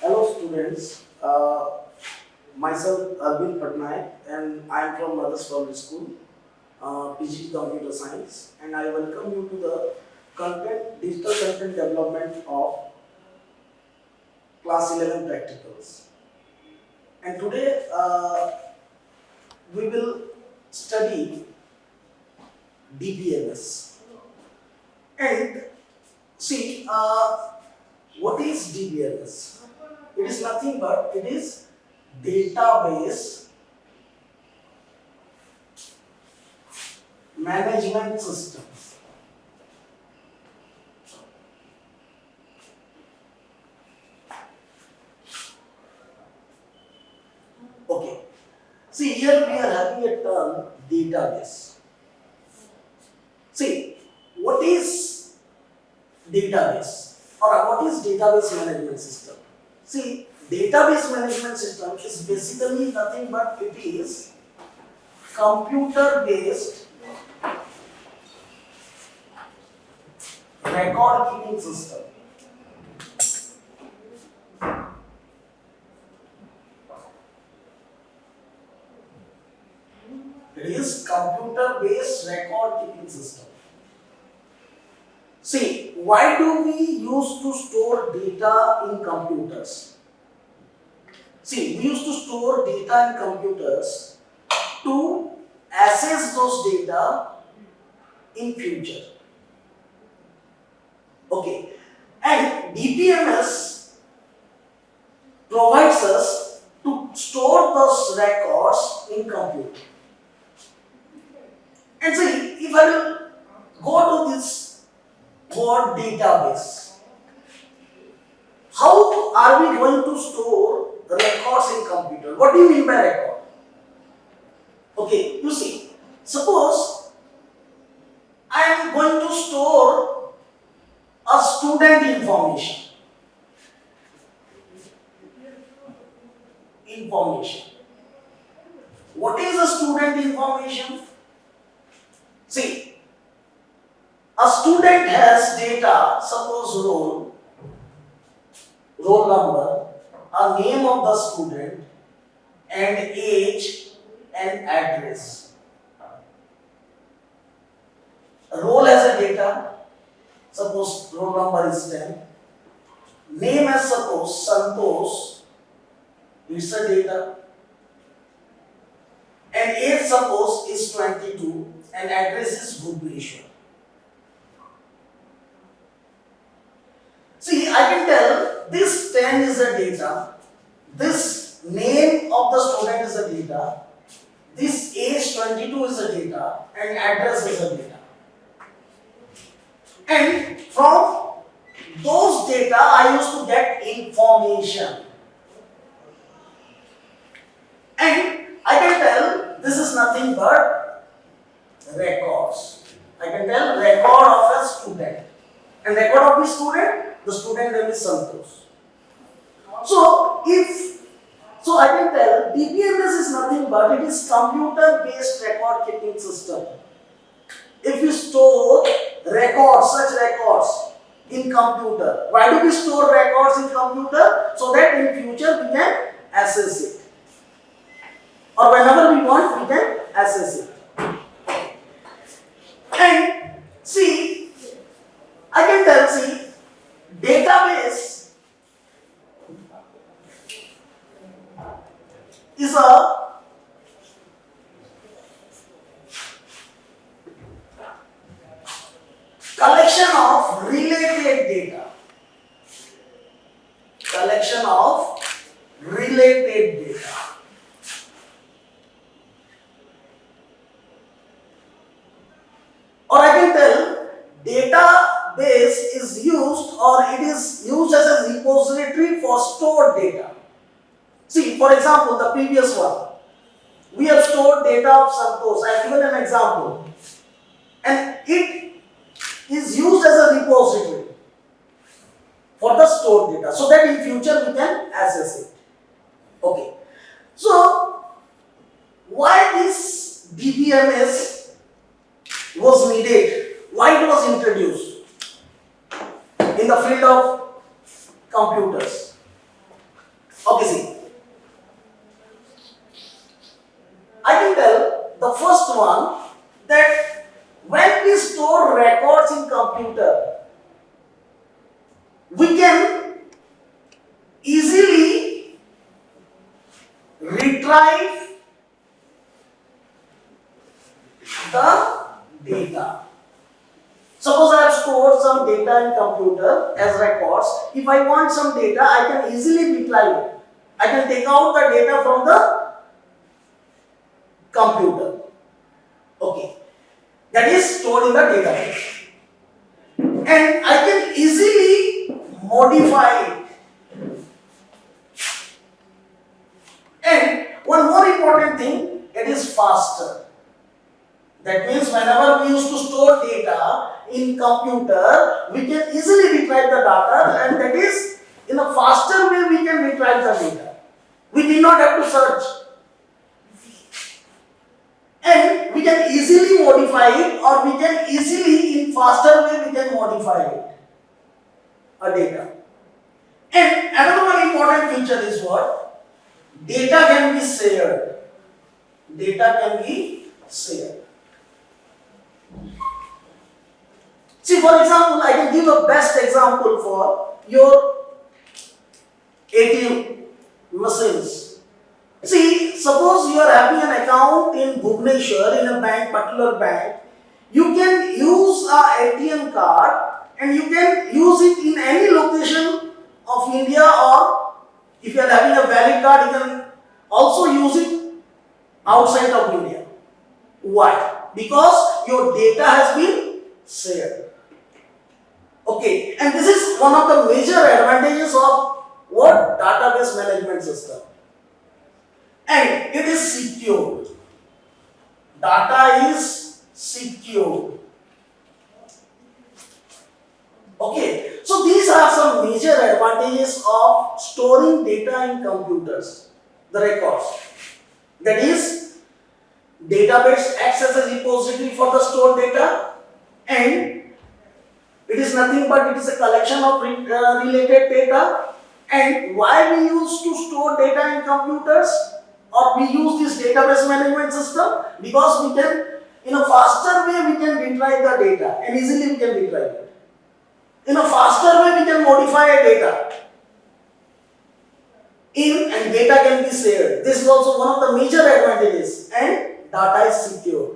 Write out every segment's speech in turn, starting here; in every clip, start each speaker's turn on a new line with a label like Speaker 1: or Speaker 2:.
Speaker 1: Hello students, myself Arvind Patnaik and I am from Mothers Public School, PG Computer Science, and I welcome you to the digital content development of class 11 practicals. And today we will study DBMS. And see, what is DBMS? It is nothing but it is database management system. Okay. See, here we are having a term database. See, what is database or what is database management system? See, database management system is basically nothing but it is computer based record keeping system. It is computer based record keeping system. See, why do we use to store data in computers? See, we used to store data in computers to access those data in future. Okay, and DBMS provides us to store those records in computer. And see, if I will go to this word database, how are we going to store records in computer? What do you mean by record? Okay, you see, suppose I am going to store a student information. What is a student information? See, a student has data, suppose roll number, a name of the student, and age and address. A roll has a data, suppose roll number is 10. Name as suppose Santosh, it's a data. And age suppose is 22 and address is Bhubaneswar. See, I can tell this 10 is a data, this name of the student is a data, this age 22 is a data, and address is a data. And from those data, I used to get information. And I can tell this is nothing but records. I can tell record of a student. And record of the student name is Santosh. So I can tell DBMS is nothing but it is computer based record keeping system. If we store records, such records in computer, why do we store records in computer? So that in future we can access it. Or whenever we want, we can access it. And see, I can tell, see, database is a collection of related data. Or I can tell database is used or it is used as a repository for stored data. See, for example, the previous one. We have stored data of Santosh. I have given an example. And it is used as a repository for the stored data so that in future we can access it. Okay. So, why this DBMS was needed? Why it was introduced in the field of computers? Okay, see, I can tell the first one that when we store records in computer, we can easily retrieve the data. Suppose I have stored some data in computer as records. If I want some data, I can easily retrieve it. I can take out the data from the computer. Okay. That is stored in the database. And I can easily modify it. And one more important thing, it is faster. That means whenever we used to store data in computer, we can easily retrieve the data, and that is in a faster way we can retrieve the data. We did not have to search. And we can easily modify it, or we can easily, in faster way, we can modify it, a data. And another one important feature is what? Data can be shared. Data can be shared. See, for example, I can give a best example for your ATM machines. See, suppose you are having an account in Bhubaneswar in a bank, particular bank, you can use a ATM card and you can use it in any location of India, or if you are having a valid card, you can also use it outside of India. Why? Because your data has been shared. Okay, and this is one of the major advantages of what? Database management system. And it is secure. Data is secure. Okay, so these are some major advantages of storing data in computers, the records. That is, database acts as a repository for the stored data, and it is nothing but it is a collection of related data. And why we used to store data in computers, or we use this database management system? Because we can, in a faster way, we can retrieve the data, and easily we can retrieve it. In a faster way, we can modify a data. And data can be shared. This is also one of the major advantages. And data is secure.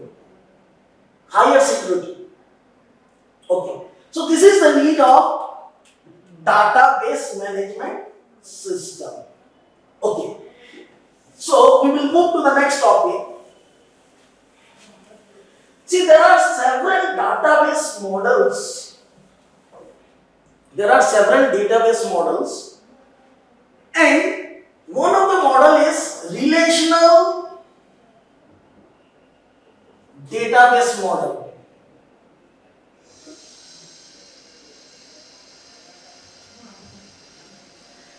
Speaker 1: Higher security. Okay. So this is the need of database management system. Okay. So we will move to the next topic. See, there are several database models. There are several database models, and one of the model is relational database model.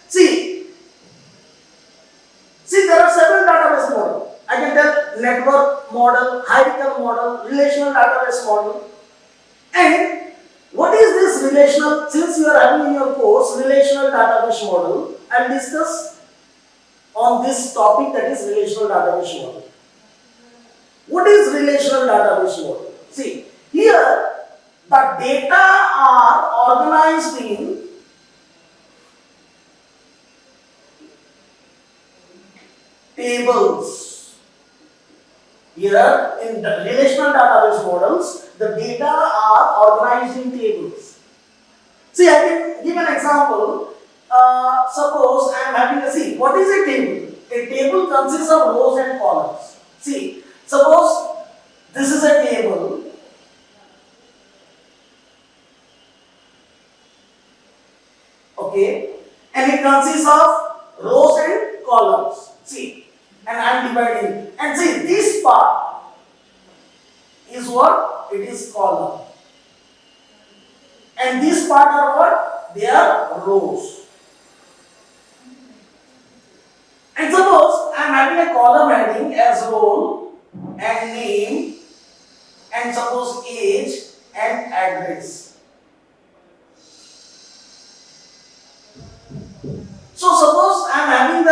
Speaker 1: See, there are several database models. I can tell network model, hierarchical model, relational database model. And what is this relational? Since you are having in your course relational database model, I will discuss on this topic, that is relational database model. What is relational database model? See, here the data are organized in tables. Here in the relational database models, the data are organized in tables. See, I can give an example. Suppose I am having a, see, what is a table? A table consists of rows and columns. See, suppose this is a table. Okay, and it consists of rows and columns. See, and I am dividing. And see, this part is what? It is column. And this part are what? They are rows. And suppose I am having a column heading as role and name, and suppose age and address. So suppose I am having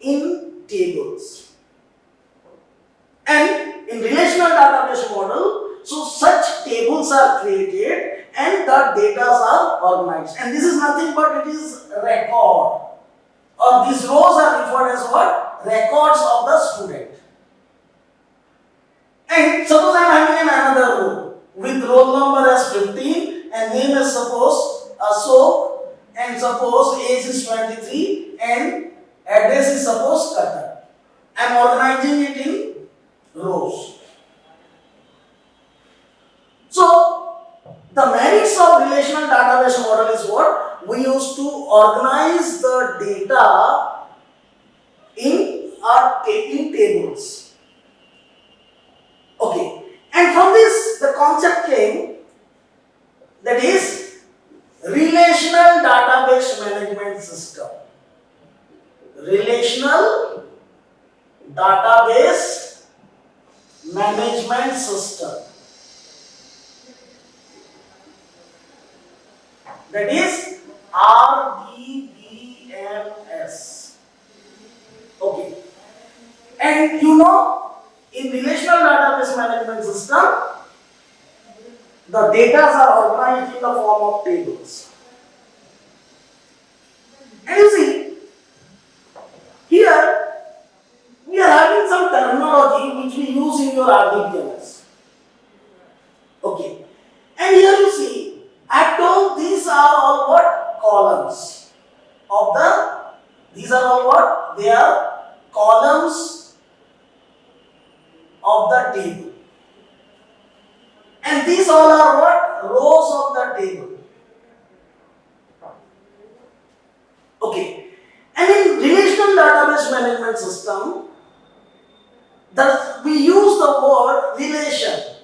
Speaker 1: in tables. And in relational database model, so such tables are created and the data are organized. And this is nothing but it is record. Or these rows are referred as what? Records of the student. And suppose I am having another row with roll number as 15 and name is suppose Ashok and suppose age is 23 and address is suppose Qatar. I am organizing it in rows. So the merits of relational database model is what? We used to organize the data in our tables. Okay. And from this the concept came, that is relational database management system. Relational database management system. That is RDBMS. Okay. And you know, in relational database management system, the data are organized in the form of tables. And you see, here we are having some terminology which we use in your RDBMS. Okay. And here you see, I have told these are all what? Columns of the, these are all what? They are columns of the table. And these all are what? Rows of the table. Okay. And in relational database management system, we use the word relation.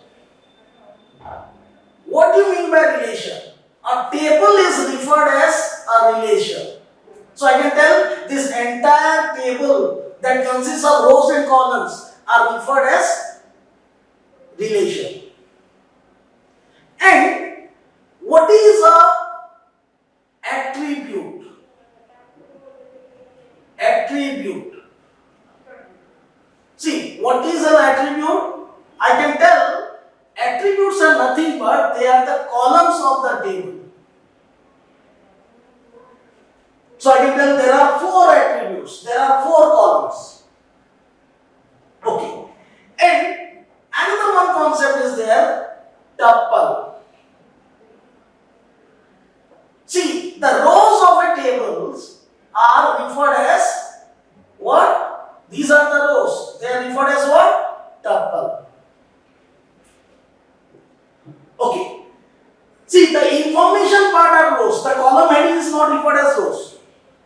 Speaker 1: What do you mean by relation? A table is referred as a relation. So I can tell this entire table that consists of rows and columns are referred as relation. And what is a attribute? Attribute. See, what is an attribute? I can tell attributes are nothing but they are the columns of the table. So I can tell there are 4 attributes, there are 4 columns. Okay. And another one concept is there, tuple. See, the rows of a tables are referred as what? These are the rows. They are referred as what? Tuple. Okay. See, the information part are rows. The column heading is not referred as rows.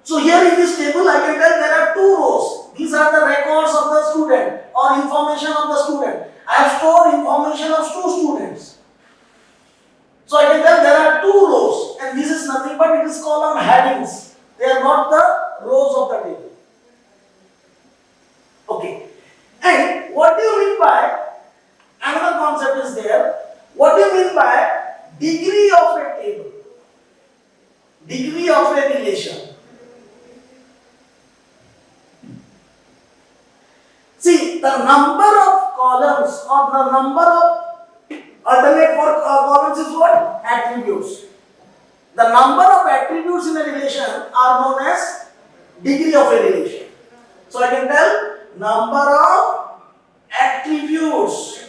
Speaker 1: So here in this table, I can tell there are 2 rows. These are the records of the student or information of the student. I have stored information of 2 students. So I can tell there are 2 rows, and this is nothing but it is column headings. They are not the rows of the table. Okay. And what do you mean by, another concept is there, what do you mean by degree of a table? Degree of a relation. See, the number of columns or the number of alternate for columns is what? Attributes. The number of attributes in a relation are known as degree of a relation. So I can tell number of attributes.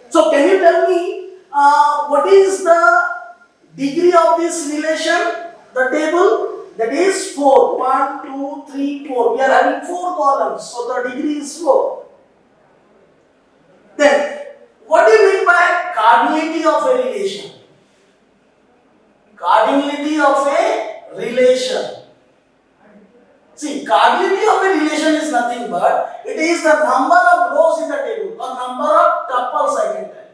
Speaker 1: So can you tell me what is the degree of this relation, the table? That is 4. 1, 2, 3, 4. We are having 4 columns, so the degree is 4. Then, what do you mean by cardinality of a relation? Cardinality of a relation. See, cardinality of a relation is nothing but it is the number of rows in the table or number of tuples, I can tell.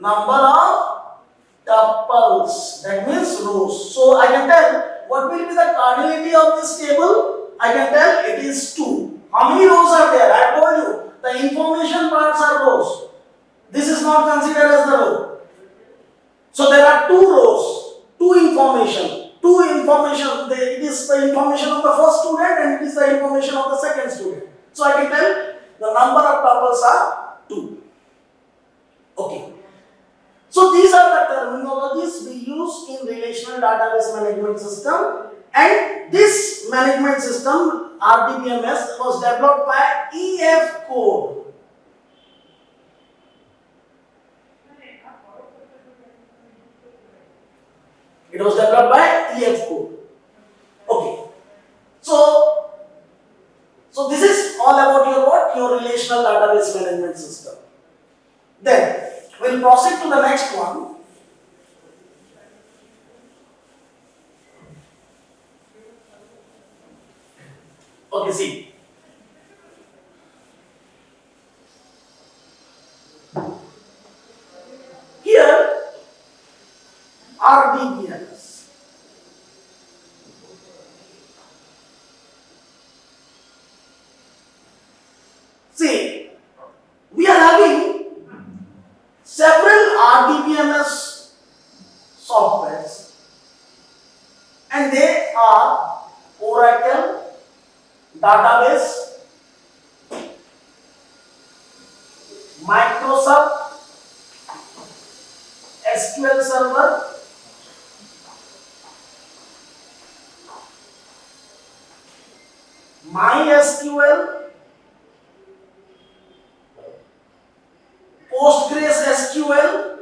Speaker 1: Number of tuples, that means rows. So I can tell what will be the cardinality of this table? I can tell it is 2. How many rows are there? I told you the information parts are rows. This is not considered as the row. So there are 2 rows, 2 information is the information of the first student and it is the information of the second student. So I can tell the number of tuples are 2. Okay. So these are the terminologies we use in relational database management system, and this management system RDBMS was developed by EF code. It was developed by EF code. Okay. So this is all about your what? Your relational database management system. Then we'll proceed to the next one. Okay, see. Here RDBMS. See, we are having several RDBMS softwares, and they are Oracle database, Microsoft SQL Server, MySQL, PostgreSQL,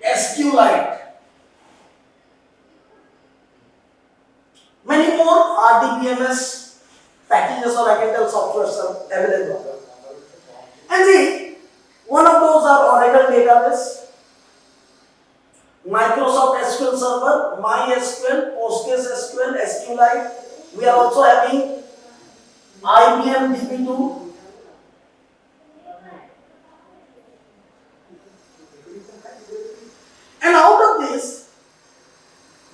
Speaker 1: SQLite. Many more RDBMS packages or I can tell softwares are available. And see, one of those are Oracle database, Microsoft SQL Server, MySQL, PostgreSQL, SQLite. We are also having IBM DB2. And out of this,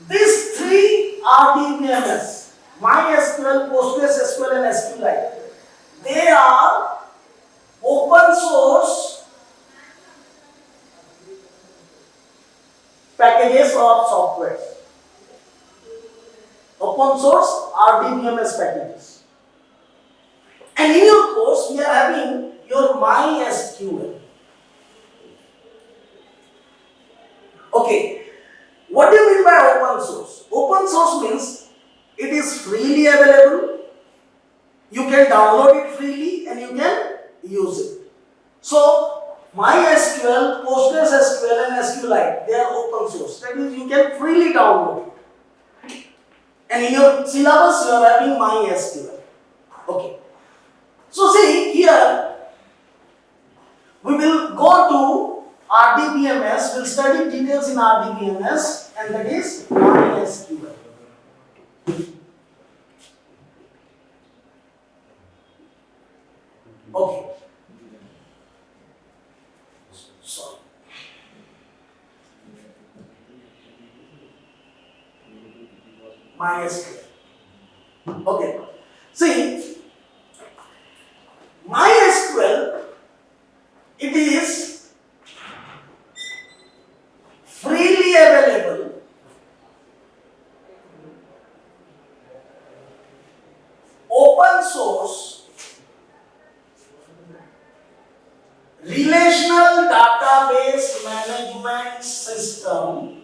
Speaker 1: these three RDBMS, MySQL, PostgreSQL and SQLite, they are open source packages or software. Open source RDBMS packages. And in your course, we are having your MySQL. Okay, what do you mean by open source? Open source means it is freely available, you can download it freely and you can use it. So, MySQL, PostgreSQL and SQLite, they are open source. That means you can freely download it. And in your syllabus, you are having MySQL. Okay. So, see here, we will go to RDBMS, we'll study details in RDBMS, and that is MySQL. Okay. Sorry. MySQL. Okay. See, MySQL, it is freely available, open source, relational database management system,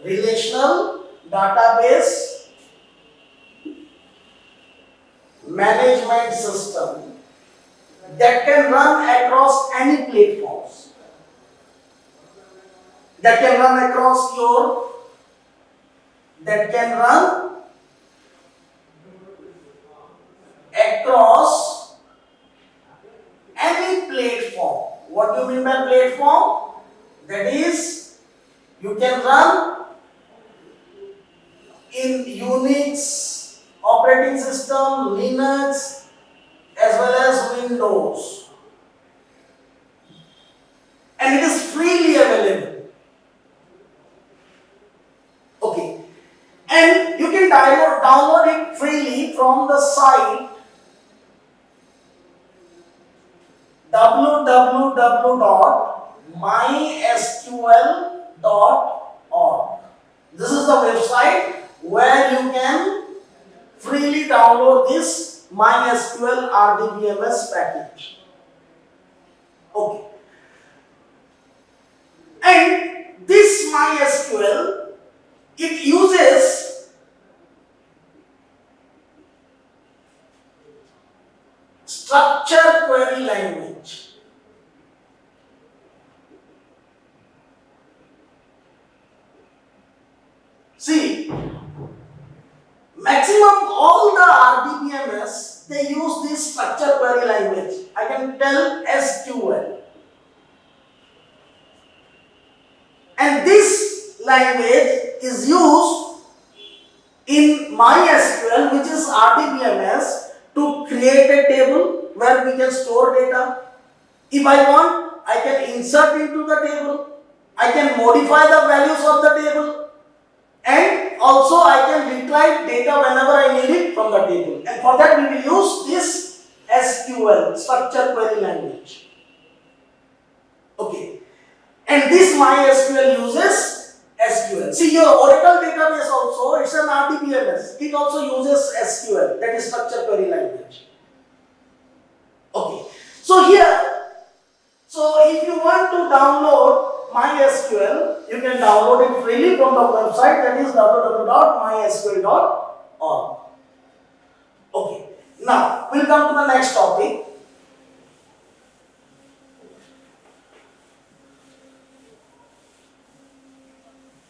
Speaker 1: relational database management system that can run across any platforms, that can run across your, that can run across any platform. What do you mean by platform? That is, you can run in Unix operating system, Linux, as well as Windows. And it is freely available. Okay. And you can download it freely from the site www.mysql.com. mysql.org. This is the website where you can freely download this MySQL RDBMS package. Okay. And this MySQL, it uses structure query language. See, maximum all the RDBMS, they use this structure query language. I can tell SQL. And this language is used in MySQL, which is RDBMS, to create a table where we can store data. If I want, I can insert into the table. I can modify the values of the table. And also I can retrieve data whenever I need it from the table. And for that we will use this SQL, structure query language. Okay. And this MySQL uses SQL. See, your Oracle database also, it's an RDBMS. It also uses SQL, that is structure query language. Okay. So here, if you want to download MySQL, you can download it freely from the website, that is www.mysql.org. Okay. Now, we'll come to the next topic.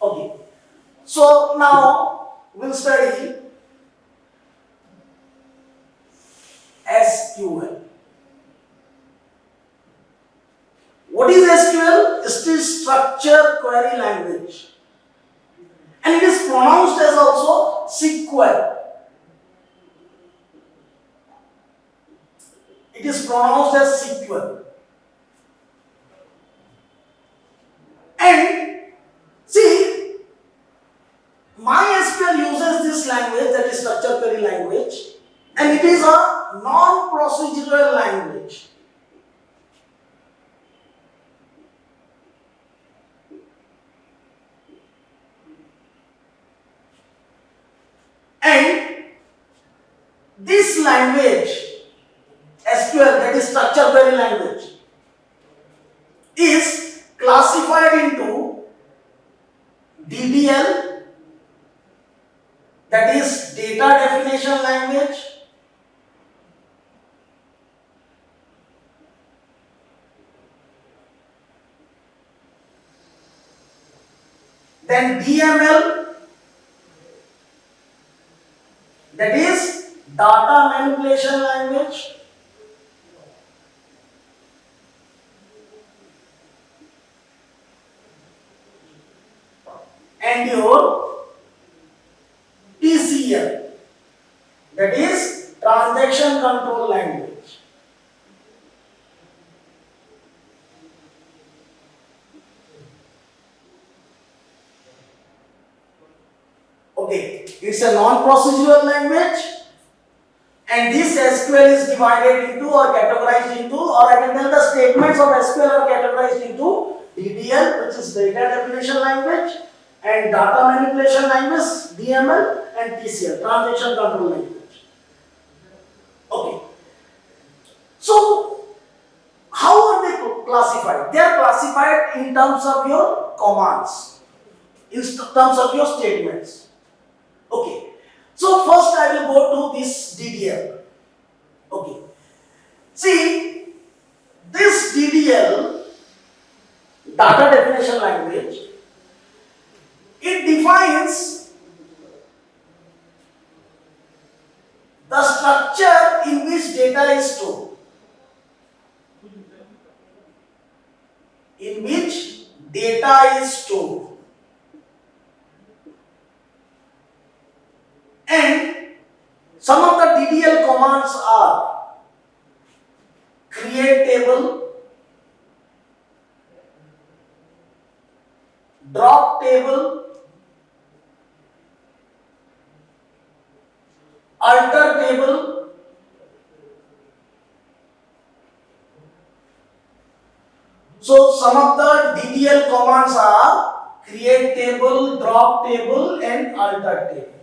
Speaker 1: Okay. So now we'll study SQL. What is SQL? It is structure query language. And it is pronounced as also SQL. It is pronounced as SQL. And see, MySQL uses this language, that is structure query language, and it is a non-procedural language. And this language, SQL, that is structure query language, is classified into DDL, that is data definition language, then DML, that is data manipulation language, and your TCL, that is transaction control language. Okay, it's a non-procedural language, and this SQL is divided into or categorized into, or I can tell the statements of SQL are categorized into DDL, which is data definition language, and data manipulation language, DML, and TCL, transaction control language. Okay. So, how are they classified? They are classified in terms of your commands, in terms of your statements. Okay. So, first I will go to this DDL. Okay. See, this DDL, data definition language, it defines the structure in which data is stored. In which data is stored. And some of the DDL commands are create table, drop table, alter table, So some of the DTL commands are create table, drop table and alter table.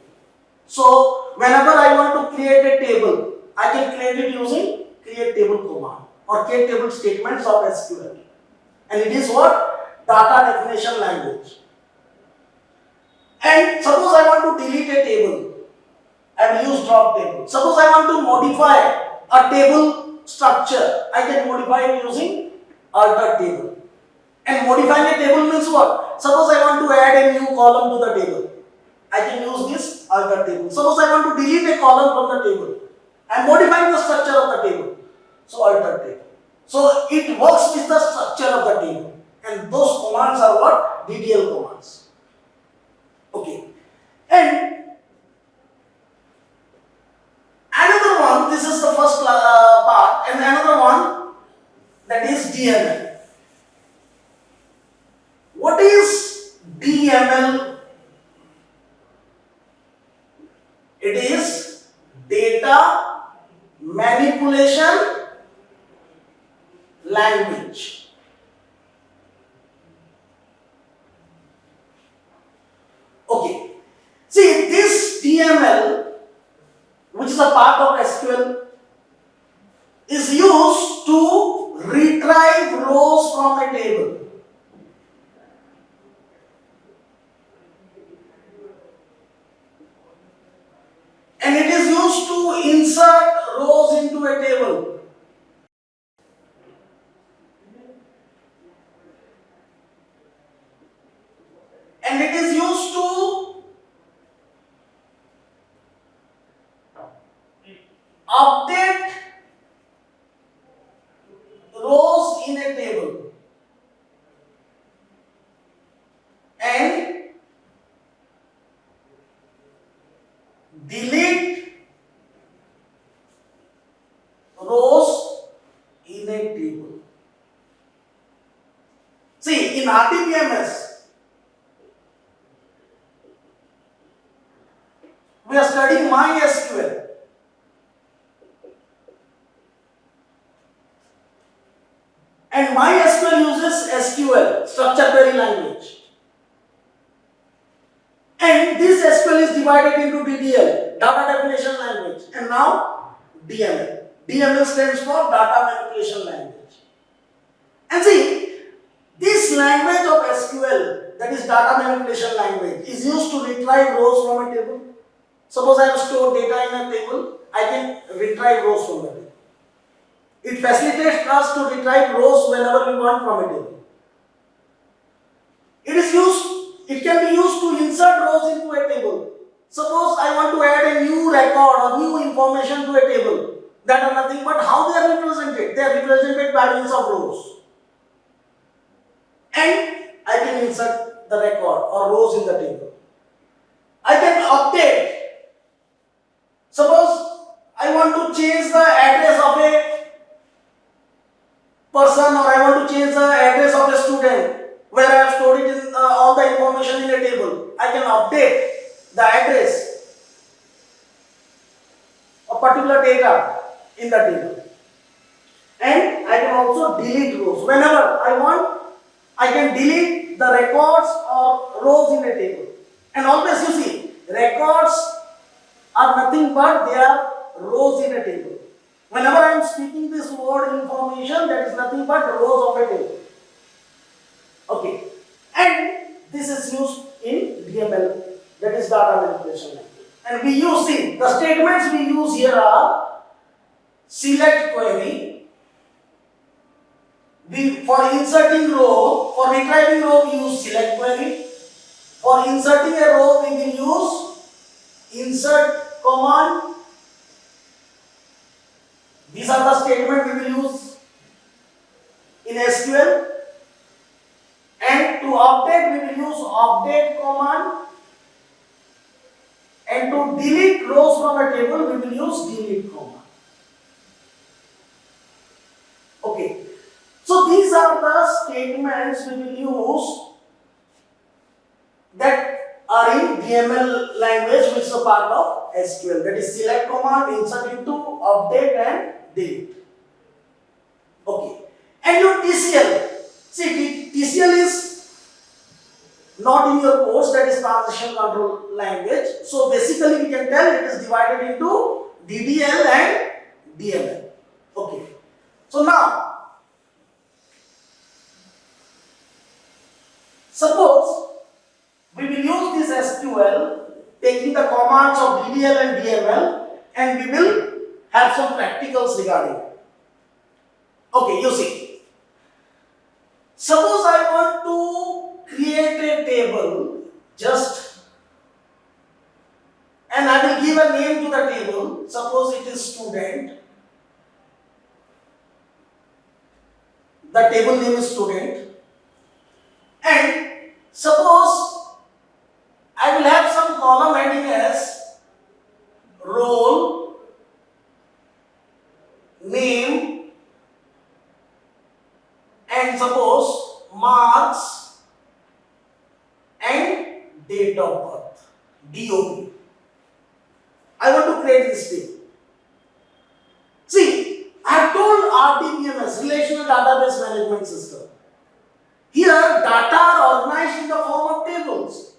Speaker 1: So whenever I want to create a table, I can create it using create table command or create table statements of SQL. And it is what? Data definition language. And suppose I want to delete a table, I will use drop table. Suppose I want to modify a table structure, I can modify it using alter table. And modifying a table means what? Suppose I want to add a new column to the table, I can use this alter table. Suppose I want to delete a column from the table, I am modifying the structure of the table, so alter table. So it works with the structure of the table, and those commands are what? DTL commands. Okay. And another one, this is the first part, and another one, that is DML. What is DML? It is data manipulation language. Okay. See, this DML, which is a part of SQL, is used to retrieve rows from a table. And it is used to insert rows into a table. And it is used to update rows in a table. And delete rows in a table. See, in RDBMS, we are studying MySQL. And MySQL uses SQL, structured query language. And this SQL is divided into DDL, data definition language, and now DML. DML stands for data manipulation language. And see, this language of SQL, that is data manipulation language, is used to retrieve rows from a table. Suppose I have stored data in a table, I can retrieve rows from the table. It facilitates us to retrieve rows whenever we want from a table. It can be used to insert rows into a table. Suppose I want to add a new record or new information to a table that are nothing but how they are represented. They are represented by means of rows. And I can insert the record or rows in the table. I can update. Suppose I want to change the address of a person, or I want to change the address of a student where I have stored it in all the information in a table. I can update the address of particular data in the table. And I can also delete rows. Whenever I want, I can delete the records or rows in a table. And always you see, records are nothing but they are rows in a table. Whenever I am speaking this word information, that is nothing but rows of a table. Okay. And this is used in DML, that is data manipulation language. And we use, see, the statements we use here are select query. For inserting row, for retrieving row, we use select query. For inserting a row, we will use insert command. These are the statements we will use in SQL. And to update, we will use update command. And to delete rows from a table, we will use delete command. Okay. So these are the statements we will use that are in DML language, which is a part of SQL. That is select command, insert into, update and delete. Okay. And your TCL. See, TCL is not in your course, that is transition control language. So basically we can tell it is divided into DDL and DML. Okay. So now, suppose we will use this SQL taking the commands of DDL and DML, and we will have some practicals regarding it. Okay, you see. Suppose I want to create a table and I will give a name to the table. Suppose it is student. The table name is student. And suppose I will have some column heading as roll, name, and suppose marks and date of birth, DOB. I want to create this table. See, I have told RDBMS, Relational Database Management System. Here, data are organized in the form of tables.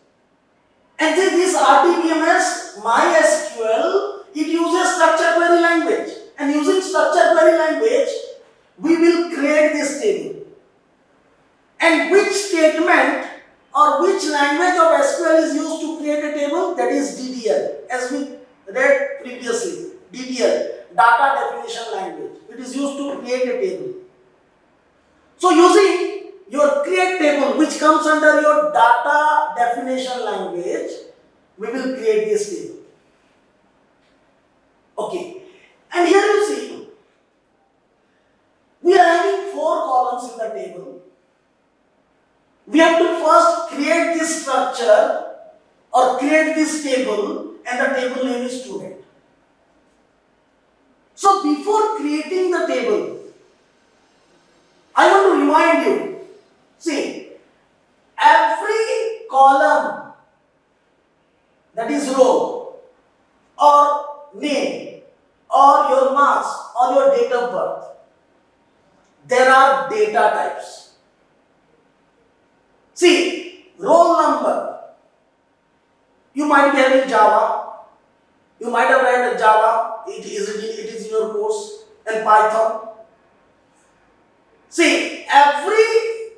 Speaker 1: And this RDBMS, MySQL, it uses structured query language. And using structured query language, we will create this table. And which statement or which language of SQL is used to create a table? That is DDL. As we read previously, DDL, data definition language. It is used to create a table. So using your create table, which comes under your data definition language, we will create this table. Okay. And here you see, we are having 4 columns in the table. We have to first create this structure or create this table, and the table name is student. So before creating the table, I want to remind you, see, every column, that is row or name or your marks or your date of birth, there are data types. See, roll number, you might be having Java, you might have read Java, it is in your course, and Python. See, every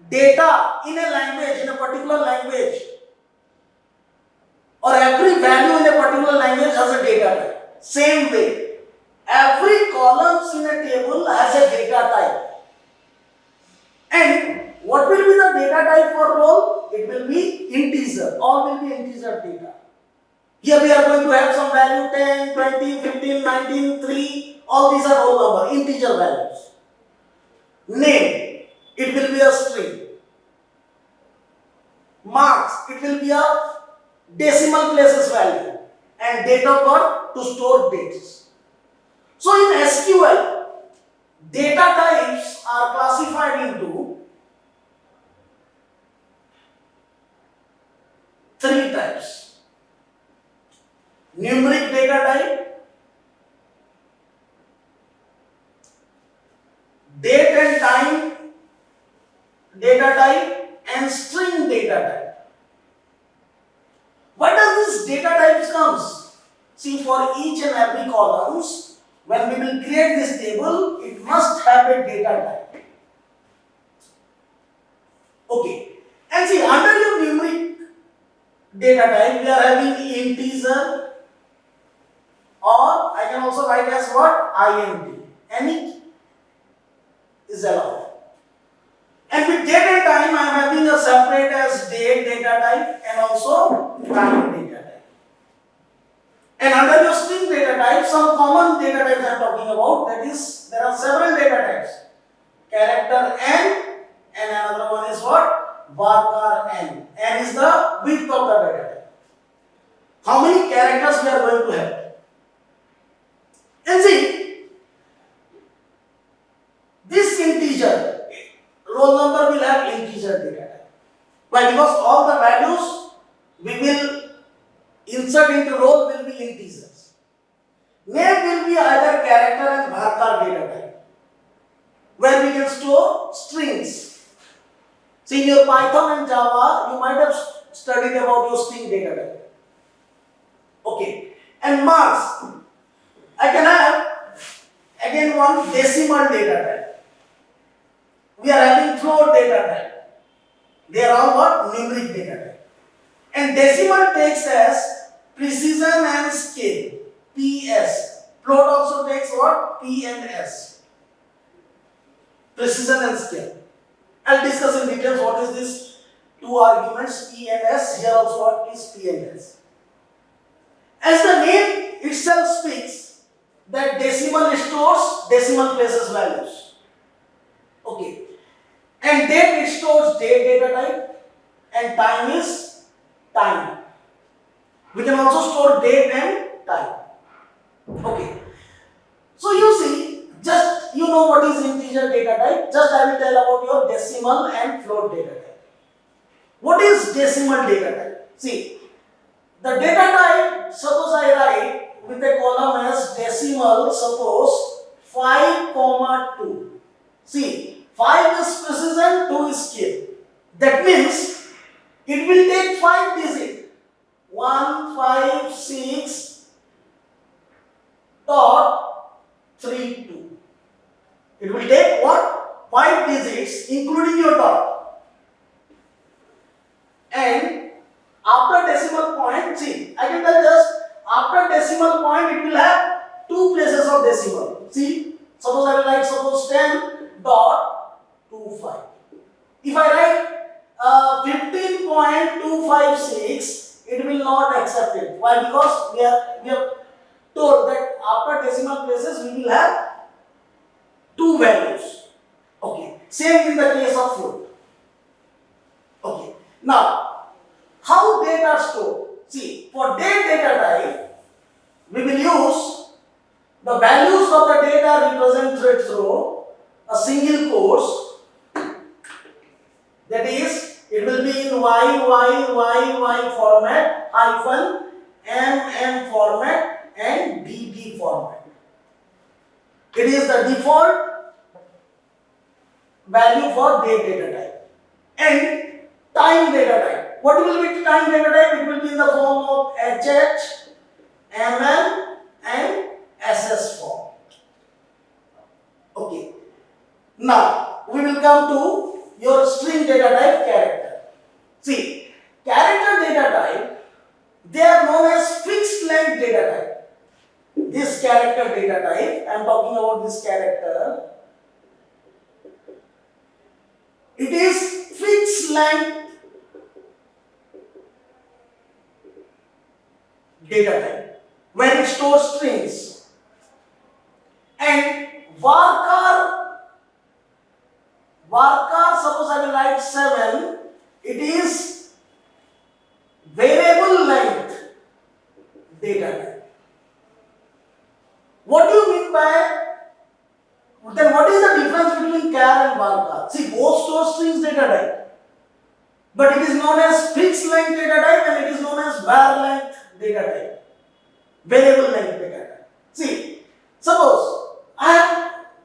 Speaker 1: data in a language, in a particular language, or every value in a particular language has a data type. Same way, every columns in a table has a data type. And what will be the data type for roll? It will be integer. All will be integer data. Here we are going to have some value 10, 20, 15, 19, 3. All these are roll number, integer values. Name, it will be a string. Marks, it will be a decimal places value. And date of birth to store dates. So in SQL, data types are classified into 3 types. Numeric data type, date and time data type, and string data type. What does this data types comes? See, for each and every columns, when we will create this table, it must have a data type. Okay. And see, under your numeric data type, we are having integer, or I can also write as what? INT. Any is allowed. And with date and time, I am having a separate as date data type and also time data type. And under your string data type, some common data types I am talking about, that is, there are several data types. Character N, and another one is what? Varchar N. N is the width of the data type. How many characters we are going to have? And see, this integer, roll number will have integer data type. Why? Because all the values we will insert into roll will be integers. Name will be either character and Varchar data type, where we can store strings. See, in your Python and Java, you might have studied about your string data type. Okay. And marks, I can have again one decimal data type. We are having float data type. They are all what? Numeric data type. And decimal takes as precision and scale, PS. Float also takes what? P and S. Precision and scale. I'll discuss in details what is this two arguments P and S. Here also what is P and S. As the name itself speaks, that decimal stores decimal places values. Okay. And date it stores date data type and time is time. We can also store date and time. Okay. So you see, just you know what is integer data type. Just I will tell about your decimal and float data type. What is decimal data type? See, the data type, suppose I write with a column as decimal, suppose 5, 2. See, 5 is precision, 2 is scale. That means it will take 5 digits. 1, 5, 6, dot, 3, 2. It will take what? 5 digits including your dot. And after decimal point, see, I can tell just after decimal point it will have 2 places of decimal. See, suppose I will write suppose 10.25. If I write 15.256, it will not accept it. Why? Because we have told that after decimal places we will have 2 values. Okay. Same in the case of float. Okay. Now, how data are stored? See, for date data type, we will use the values of the data represented through a single quotes. That is, it will be in Y format, hyphen, MM format and DD format. It is the default value for date data type. And time data type. What will be time data type? It will be in the form of HH, MM and SS form. Okay. Now, we will come to your string data type character. See, character data type, they are known as fixed length data type. This character data type, I am talking about this character, it is fixed length data type where it stores strings. And varchar, suppose I will write 7, it is variable length data type. What do you mean by, then what is the difference between char and varchar? See, both store strings data type, but it is known as fixed length data type and it is known as var length data type, variable length data type. See, suppose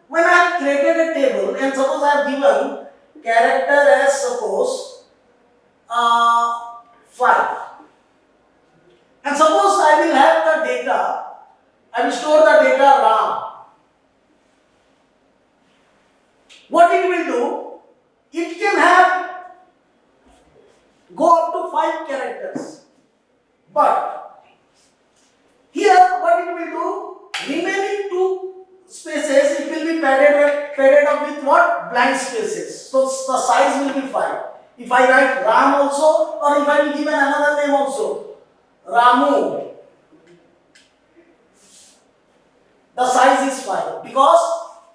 Speaker 1: when I have created a table and suppose I have given character as suppose 5, and suppose I will have the data, I will store the data RAM. What it will do, it can have go up to 5 characters, but here what it will do, remaining 2 spaces it will be padded up with what? Blank spaces. So the size will be 5. If I write Ram also, or if I will give another name also, Ramu, the size is 5 because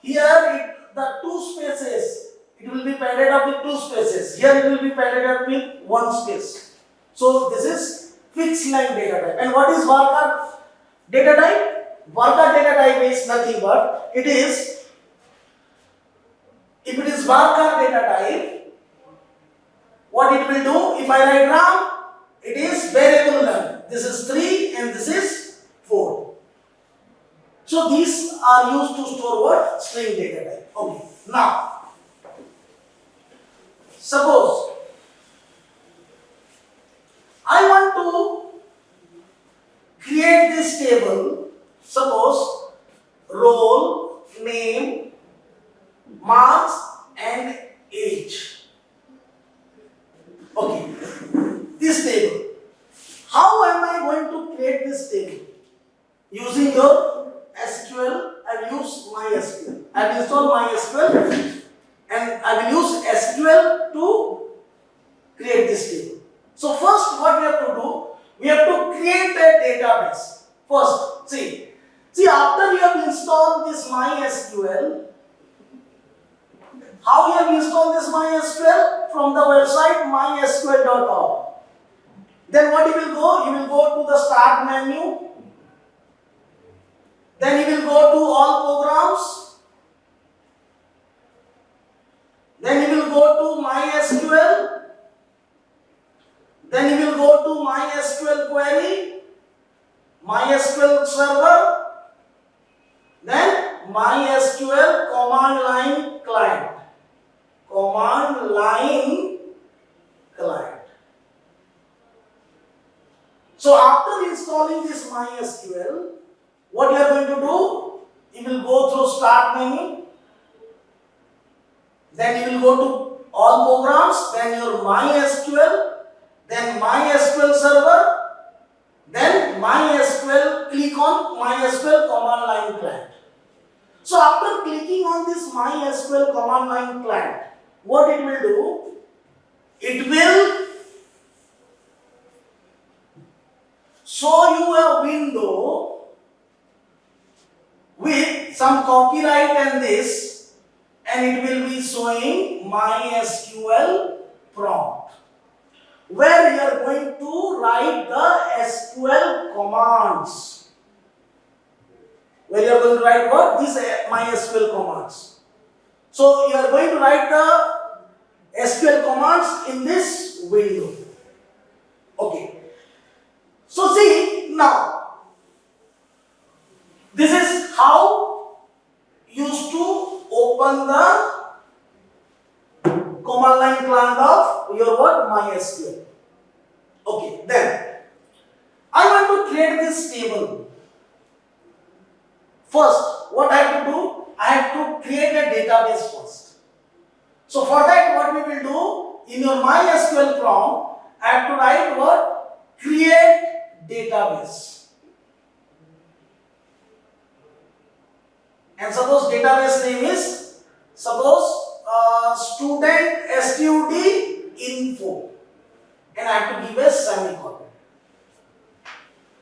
Speaker 1: here the 2 spaces, it will be padded up with 2 spaces. Here it will be padded up with 1 space. So this is fixed length data type. And what is varchar data type? Varchar data type is nothing but it is, if it is varchar data type, what it will do, if I write RAM, it is variable length. This is 3 and this is 4. So these are used to store what? String data type. Okay. Now, Suppose I want to create this table. Suppose role, name, marks and age. Okay, this table. How am I going to create this table? Using your SQL, I will use MySQL. I will install MySQL and I will use SQL to create this table. So first what we have to do, we have to create a database. First, see after you have installed this MySQL, how you have installed this MySQL? From the website mysql.org. Then what you will go? You will go to the start menu. Then you will go to all programs. Then you will go to MySQL. Then you will go to MySQL query, MySQL server, then MySQL command line client. Command line client. So after installing this MySQL, what you are going to do? You will go through start menu. Then you will go to all programs. Then your MySQL. Then MySQL server. Then MySQL. Click on MySQL command line client. So after clicking on this MySQL command line client, what it will do? It will show you a window with some copyright and this, and it will be showing MySQL prompt, where you are going to write the SQL commands. Where you are going to write what? These MySQL commands. So you are going to write the SQL commands in this window. Okay. So see now, this is how you used to open the command line client of your what? MySQL. Okay, then I want to create this table. First, what I have to do? I have to create a database first. So for that, what we will do, in your MySQL prompt, I have to write what? Create database. And suppose database name is, suppose student stud info, and I have to give a semicolon.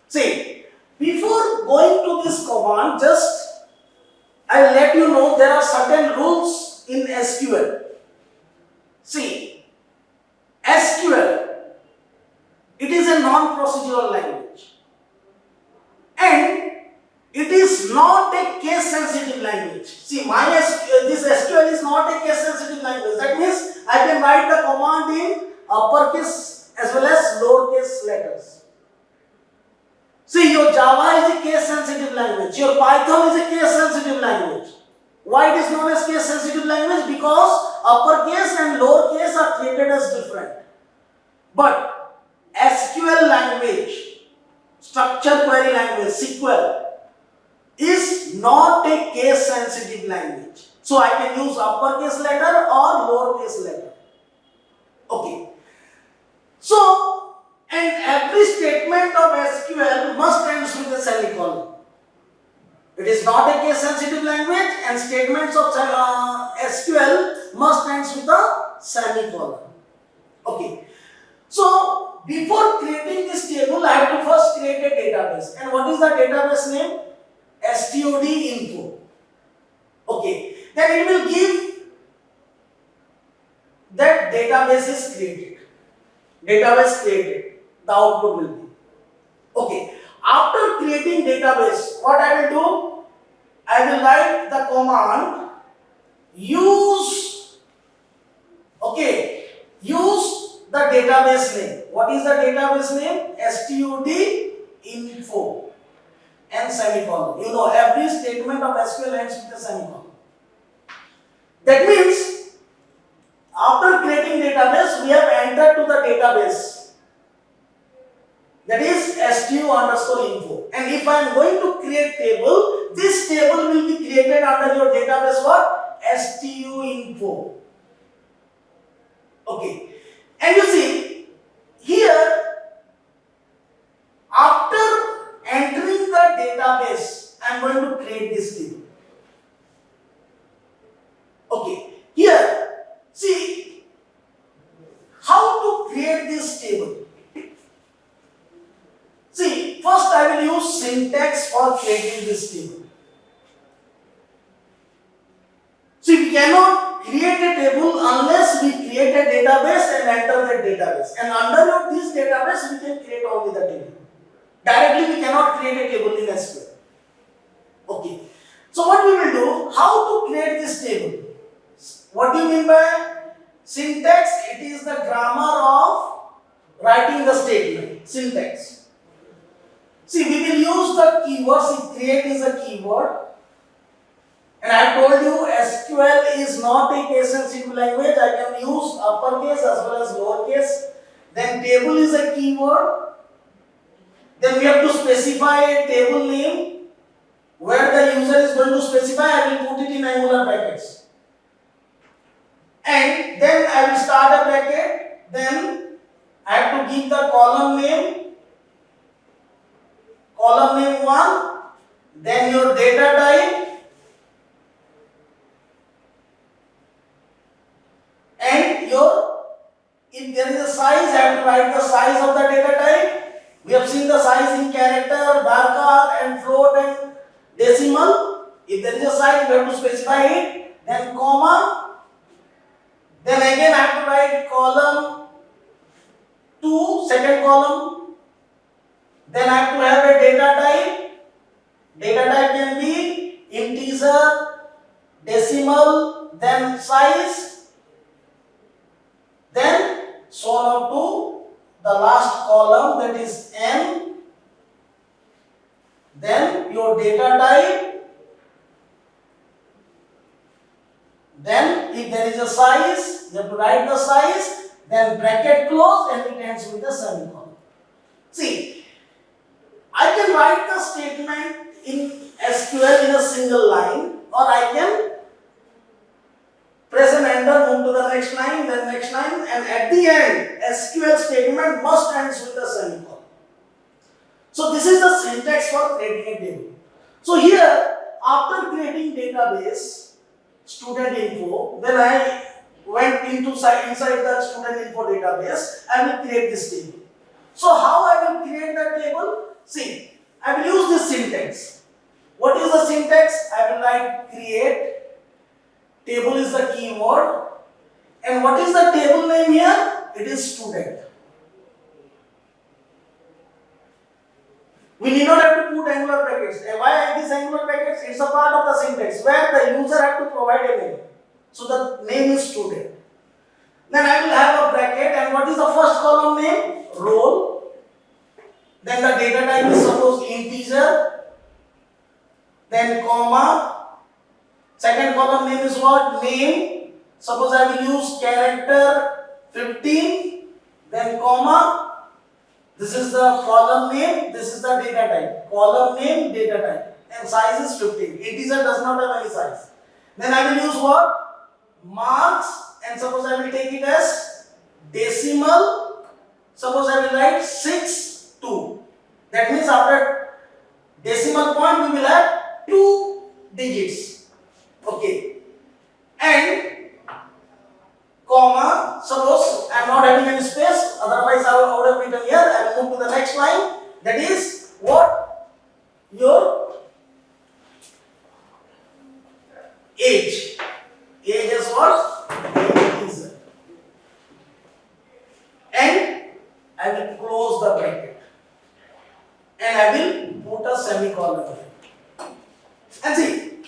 Speaker 1: See, before going to this command, just I'll let you know there are certain rules in SQL. See, SQL, it is a non-procedural language, and it is not a case-sensitive language. See, this SQL is not a case-sensitive language. That means I can write the command in uppercase as well as lowercase letters. See, your Java is a case-sensitive language. Your Python is a case-sensitive language. Why it is known as case-sensitive language? Because uppercase and lowercase are treated as different. But SQL language, structured query language, SQL, is not a case-sensitive language. So I can use uppercase letter or lowercase letter. Okay. So, and every statement of SQL must end with a semicolon. It is not a case-sensitive language, and statements of SQL must end with a semicolon. Okay. So, before creating this table, I have to first create a database. And what is the database name? stud info. Okay. Then it will give that database is created. Database created. The output will be. Okay. After creating database, what I will do? I will write the command use. Okay. Use the database name. What is the database name? stud info and semicolon. You know, every statement of SQL ends with a semicolon. That means after creating database, database, that is stu underscore info. And if I am going to create table, this table will be created under your database what? Stu info. Okay. And you see, here, after entering the database, I am going to create this table. Okay. Here, see, how to create this table? See, first I will use syntax for creating this table. See, we cannot create a table unless we create a database and enter that database. And under this database, we can create only the table. Directly, we cannot create a table in SQL. Okay. So, what we will do? How to create this table? What do you mean by syntax? It is the grammar of writing the statement. Syntax. See, we will use the keywords. See, create is a keyword. And I told you SQL is not a case-sensitive language. I can use uppercase as well as lowercase. Then table is a keyword. Then we have to specify a table name. Where the user is going to specify, I will put it in angular brackets. And then I will start a bracket. Then I have to give the column name. Column name 1. Then your data type. And if there is a size, I have to write the size of the data type. We have seen the size in character, varchar, and float and decimal. If there is a size, we have to specify it. Then comma. Then again I have to write column 2, second column. Then I have to have a data type. Data type can be integer, decimal, then size. Then so on up to the last column, that is n. Then your data type. Then if there is a size, you have to write the size. Then bracket close and it ends with a semicolon. See, I can write the statement in SQL in a single line, or I can press and enter, move to the next line, then next line, and at the end, SQL statement must end with a semicolon. So this is the syntax for creating a table. So here, after creating database, student info, then I went inside the student info database, I will create this table. So how I will create the table? See, I will use this syntax. What is the syntax? I will write create. Table is the keyword. And what is the table name here? It is student. We need not have to put angular brackets. Why these angular brackets? It's a part of the syntax where the user have to provide a name. So the name is student. Then I will have a bracket, and what is the first column name? Roll. Then the data type is suppose integer. Then comma. Second column name is what? Name. Suppose I will use character 15. Then comma. This is the column name. This is the data type. Column name, data type. And size is 15. Integer does not have any size. Then I will use what? Marks. And suppose I will take it as decimal. Suppose I will write 6, 2. That means after decimal point we will have 2 digits. Okay. And comma. Suppose I am not having any space. Otherwise I would have written here. I will move to the next line. That is what? Your age. Age is what? Age is. And I will close the bracket. And I will put a semicolon. And see,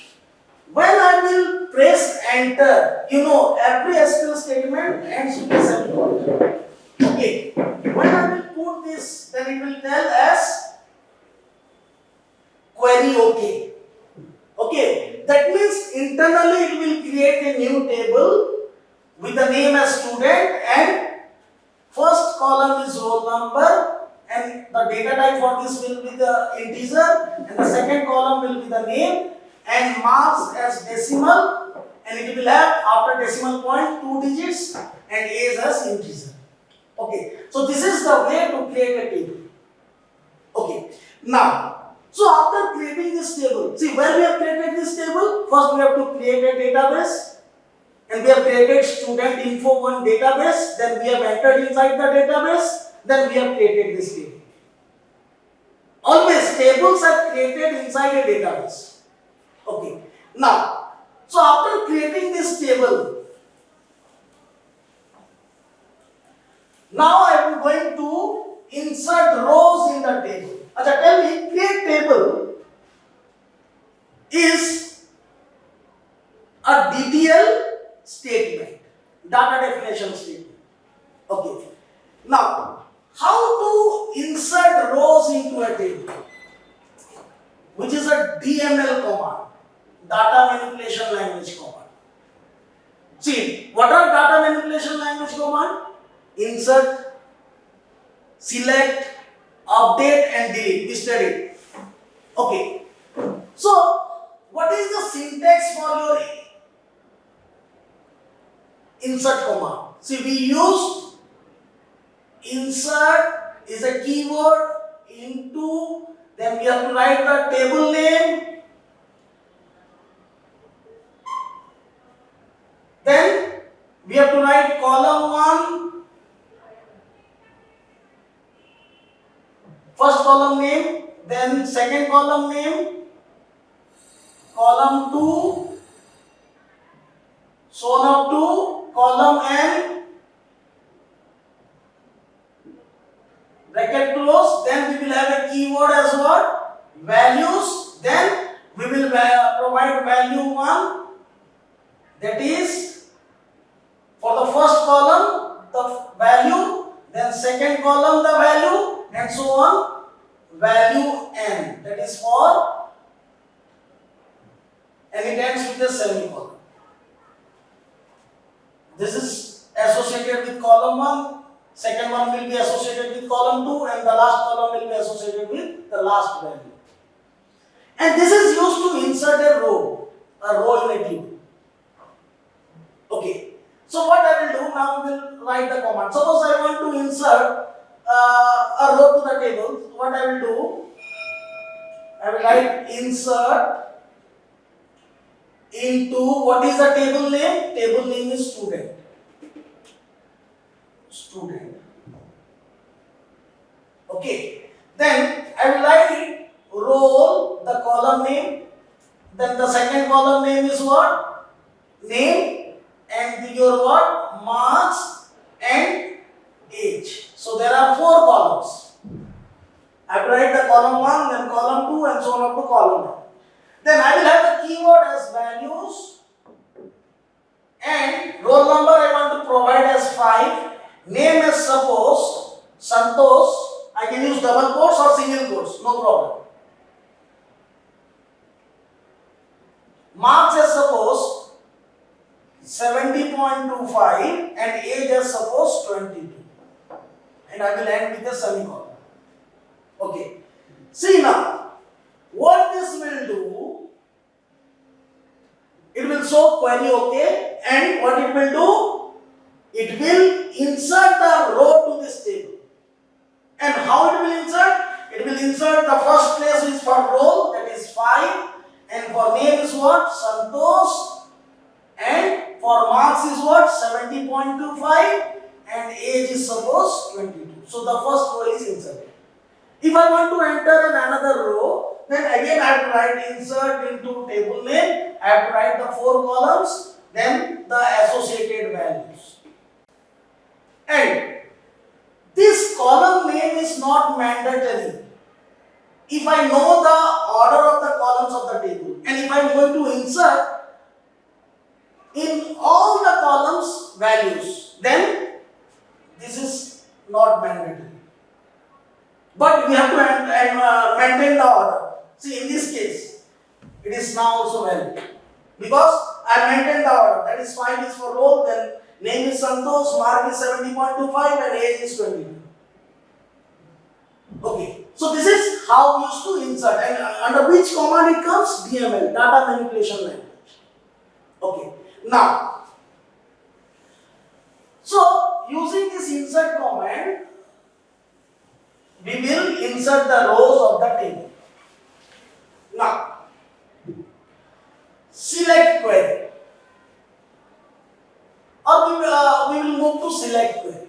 Speaker 1: when I will press enter, every SQL statement ends with a semicolon. Okay. When I will put this, then it will tell as query OK. Okay. That means internally it will create a new table with the name as student, and first first column is roll number and the data type for this will be the integer, and the second column will be the name and marks as decimal, and it will have after decimal point 2 digits and age as integer. Okay, so this is the way to create a table. Okay, now, so after creating this table, see where we have created this table? First we have to create a database, and we have created student info one database, then we have entered inside the database, then we have created this table. Always tables are created inside a database. Okay, now, so after creating this table, now I am going to insert rows in the table. Acha, tell me, create table is a DDL statement, data definition statement. Okay. Now, how to insert rows into a table, which is a DML command, data manipulation language command. See, what are data manipulation language command? Insert, select, update and delete. We studied. Okay. So, what is the syntax for your insert command? See, we used insert is a keyword into, then we have to write the table name, then we have to write column 1, first column name, then second column name, column 2, so on up to column n, bracket close, then we will have a keyword as what? Values, then we will provide value 1, that is for the first column the value, then second column the value, and so on, value n, that is for, and it ends with a semicolon. This is associated with column 1, second one will be associated with column 2, and the last column will be associated with the last value. And this is used to insert a row in a table. Okay, so what I will do now, we will write the command. Suppose I want to insert a row to the table. What I will do, I will write insert into, what is the table name? Table name is student. Student. Okay. Then I will write roll, the column name. Then the second column name is what? Name, and your what? Marks and age. So there are 4 columns. I will write the column 1, then column 2, and so on up to column 1. Then I will have the keyword as values, and roll number I want to provide as 5. Name as suppose Santosh. I can use double quotes or single quotes, no problem. Marks as suppose 70.25 and age as suppose 22. And I will end with a semicolon. Okay. See now, what this will do, it will show query okay, and what it will do, it will insert the row to this table. And how it will insert? It will insert the first place is for roll, that is 5, and for name is what? Santosh, and for marks is what? 70.25, and age is suppose 22. So the first row is inserted. If I want to enter in another row, then again I have to write insert into table name, I have to write the 4 columns, then the associated values. And this column name is not mandatory. If I know the order of the columns of the table, and if I am going to insert in all the columns values, then this is not mandatory. But we have to maintain the order. See, in this case, it is now also valid, because I maintain the order. That is 5 is for roll, then Name is Santosh, mark is 70.25 and age is 22. Okay, so this is how we used to insert, and under which command it comes? DML, data manipulation language. Okay, now, so using this insert command, we will insert the rows of the table. Now, select query, or we will move to select query.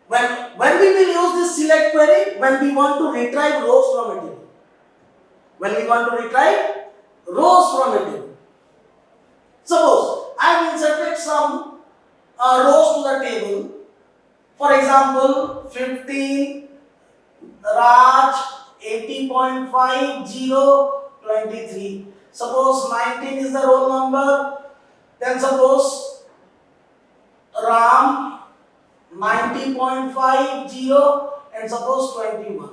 Speaker 1: When we will use this select query? When we want to retrieve rows from a table. When we want to retrieve rows from a table. Suppose I have inserted some rows to the table. For example, 15, Raj, 80.50, 23. Suppose 19 is the roll number. Then suppose Ram, 90.50, and suppose 21.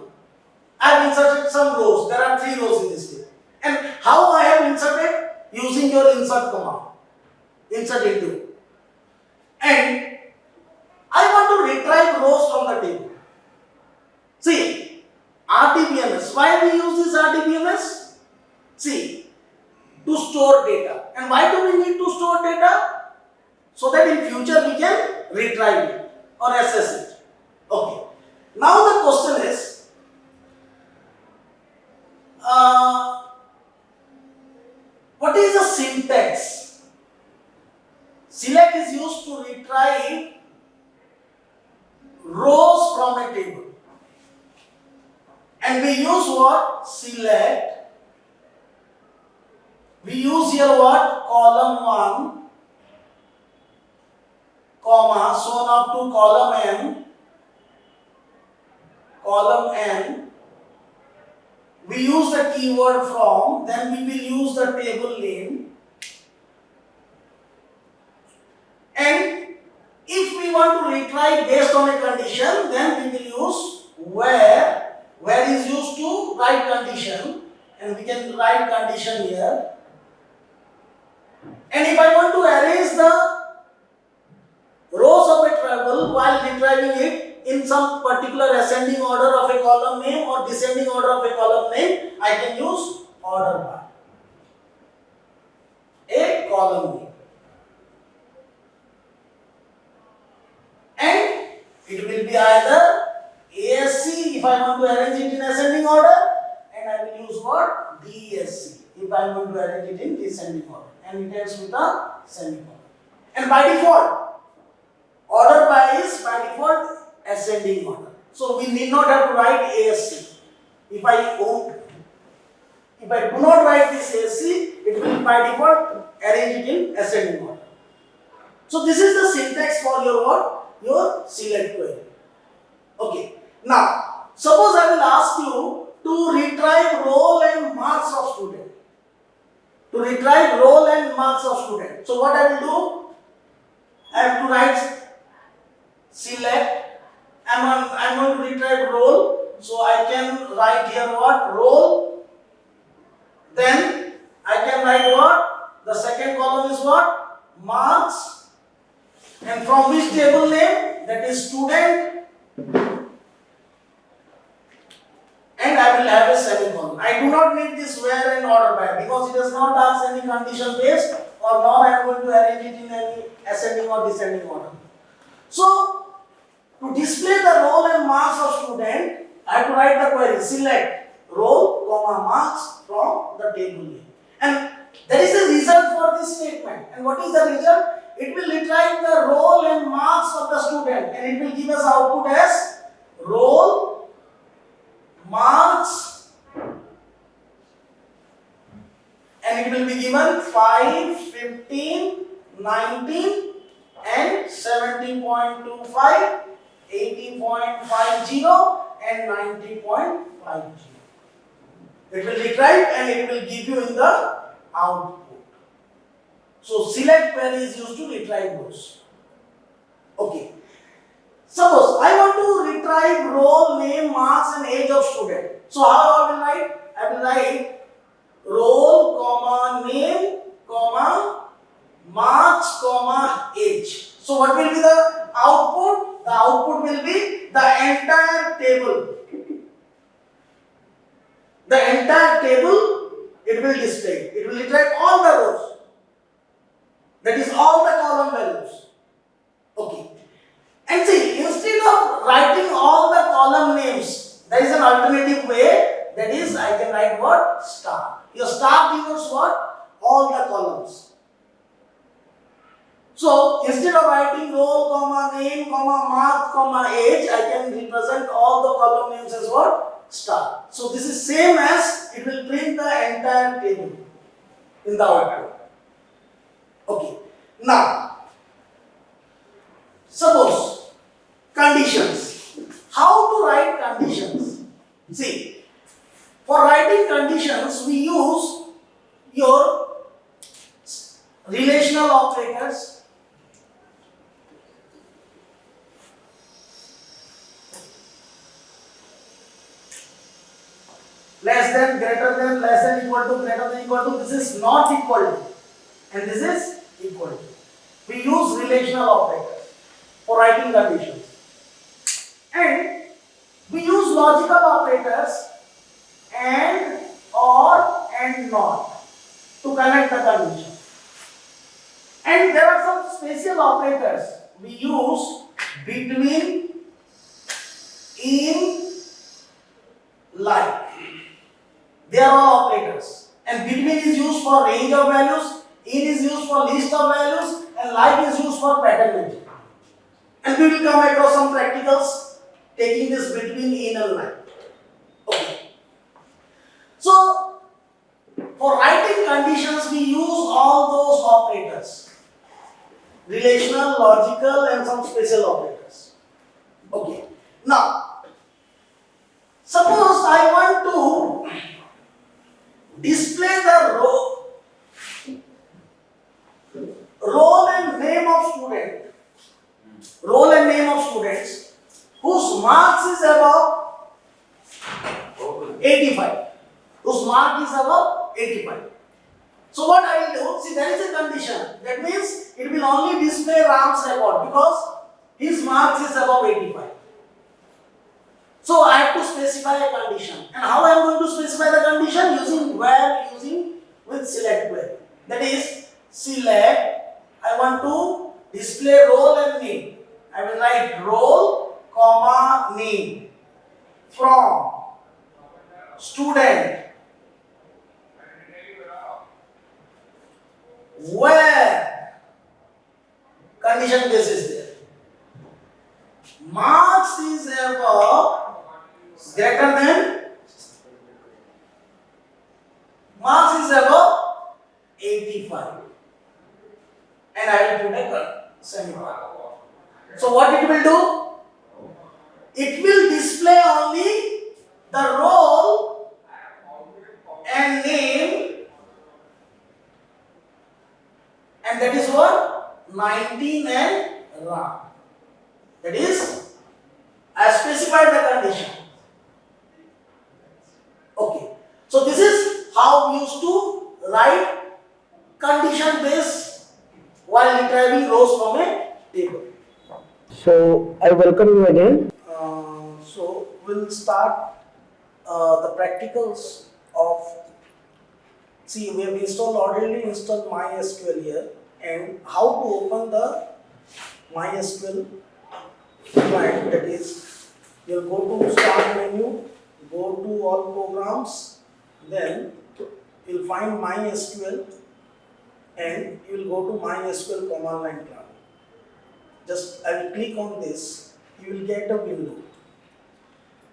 Speaker 1: I have inserted some rows. There are 3 rows in this table. And how I have inserted? Using your insert command. Insert into. And I want to retrieve rows from the table. See, RDBMS. Why we use this RDBMS? See, to store data. And why do we need to store data? So that in future we can retrieve it or access it. Okay. Now the question is, what is the syntax? Select is used to retrieve rows from a table. And we use what? Select. We use here what? Column 1, comma, so on up to column n. Column n. We use the keyword from, then we will use the table name. And if we want to retry based on a condition, then we will use where. Where is used to write condition, and we can write condition here. And if I want to arrange the rows of a table while retrieving it in some particular ascending order of a column name or descending order of a column name, I can use order by a column name. And it will be either ASC if I want to arrange it in ascending order, and I will use what? DSC if I want to arrange it in descending order, and it ends with a semicolon. And by default, order by is by default ascending order. So we need not have to write ASC. If I do not write this ASC, it will by default arrange it in ascending order. So this is the syntax for your what? Your select query. Okay. Now, suppose I will ask you to retrieve roll and marks of student. To retrieve roll and marks of student. So what I will do? I have to write select. I'm going to retrieve roll. So I can write here what? Roll. Then I can write what? The second column is what? Marks. And from which table name? That is student. And I will have a semicolon. I do not need this where and order by because it does not ask any condition based, or nor I am going to arrange it in any ascending or descending order. So, to display the roll and marks of student, I have to write the query select roll, comma, marks from the table name. And there is a result for this statement. And what is the result? It will retrieve the roll and marks of the student, and it will give us output as roll, marks, and it will be given 5, 15, 19 and 70.25, 80.50 and 90.50. It will retrieve and it will give you in the output. So select query is used to retrieve those. Okay. Suppose I want to retrieve roll, name, marks and age of student. So how I will write? I will write roll, comma, name, comma, marks comma age. So what will be the output? The output will be the entire table. The entire table it will display. It will retrieve all the rows. That is all the column values. Okay. And see, instead of writing all the column names, there is an alternative way. That is, I can write what? Star. Your star denotes what? All the columns. So, instead of writing roll, comma, name, comma, mark, comma, age, I can represent all the column names as what? Star. So, this is same as it will print the entire table in the output. Okay. Now, suppose conditions. How to write conditions? See, for writing conditions, we use your relational operators, less than, greater than, less than, equal to, greater than, equal to. This is not equal to, and this is equal to. We use relational operators for writing conditions, and we use logical operators and, or, and not to connect the condition. And there are some special operators we use between, in, like. They are all operators. And between is used for range of values, in is used for list of values, and like is used for pattern matching. And we will come across some practicals taking this between, in, and like. Okay. So, for writing conditions, we use all those operators. Relational, logical, and some special operators. Okay. Now, suppose I want to display the roll and name of student. Roll and name of students whose marks is above 85. Whose mark is above 85. So what I will do, see there is a condition. That means it will only display Ram's record because his marks is above 85. So I have to specify a condition. And how I am going to specify the condition? Using where, using with select query. That is select, I want to display roll and name. I will write roll, comma, name from student where condition base is there. Marks is above, greater than, marks is above 85. And I will put a semicolon. So what it will do? It will display only the roll and name, and that is what? 19 and Ram. That is, I specified the condition. Okay. So this is how we used to write condition based while retrieving rows from a table.
Speaker 2: So I welcome you again.
Speaker 1: So we'll start the practicals of. See, we have already installed MySQL here, and how to open the MySQL client. That is, you'll go to Start menu, go to All Programs, then you'll find MySQL, and you'll go to MySQL command line client. Just I will click on this, you will get a window.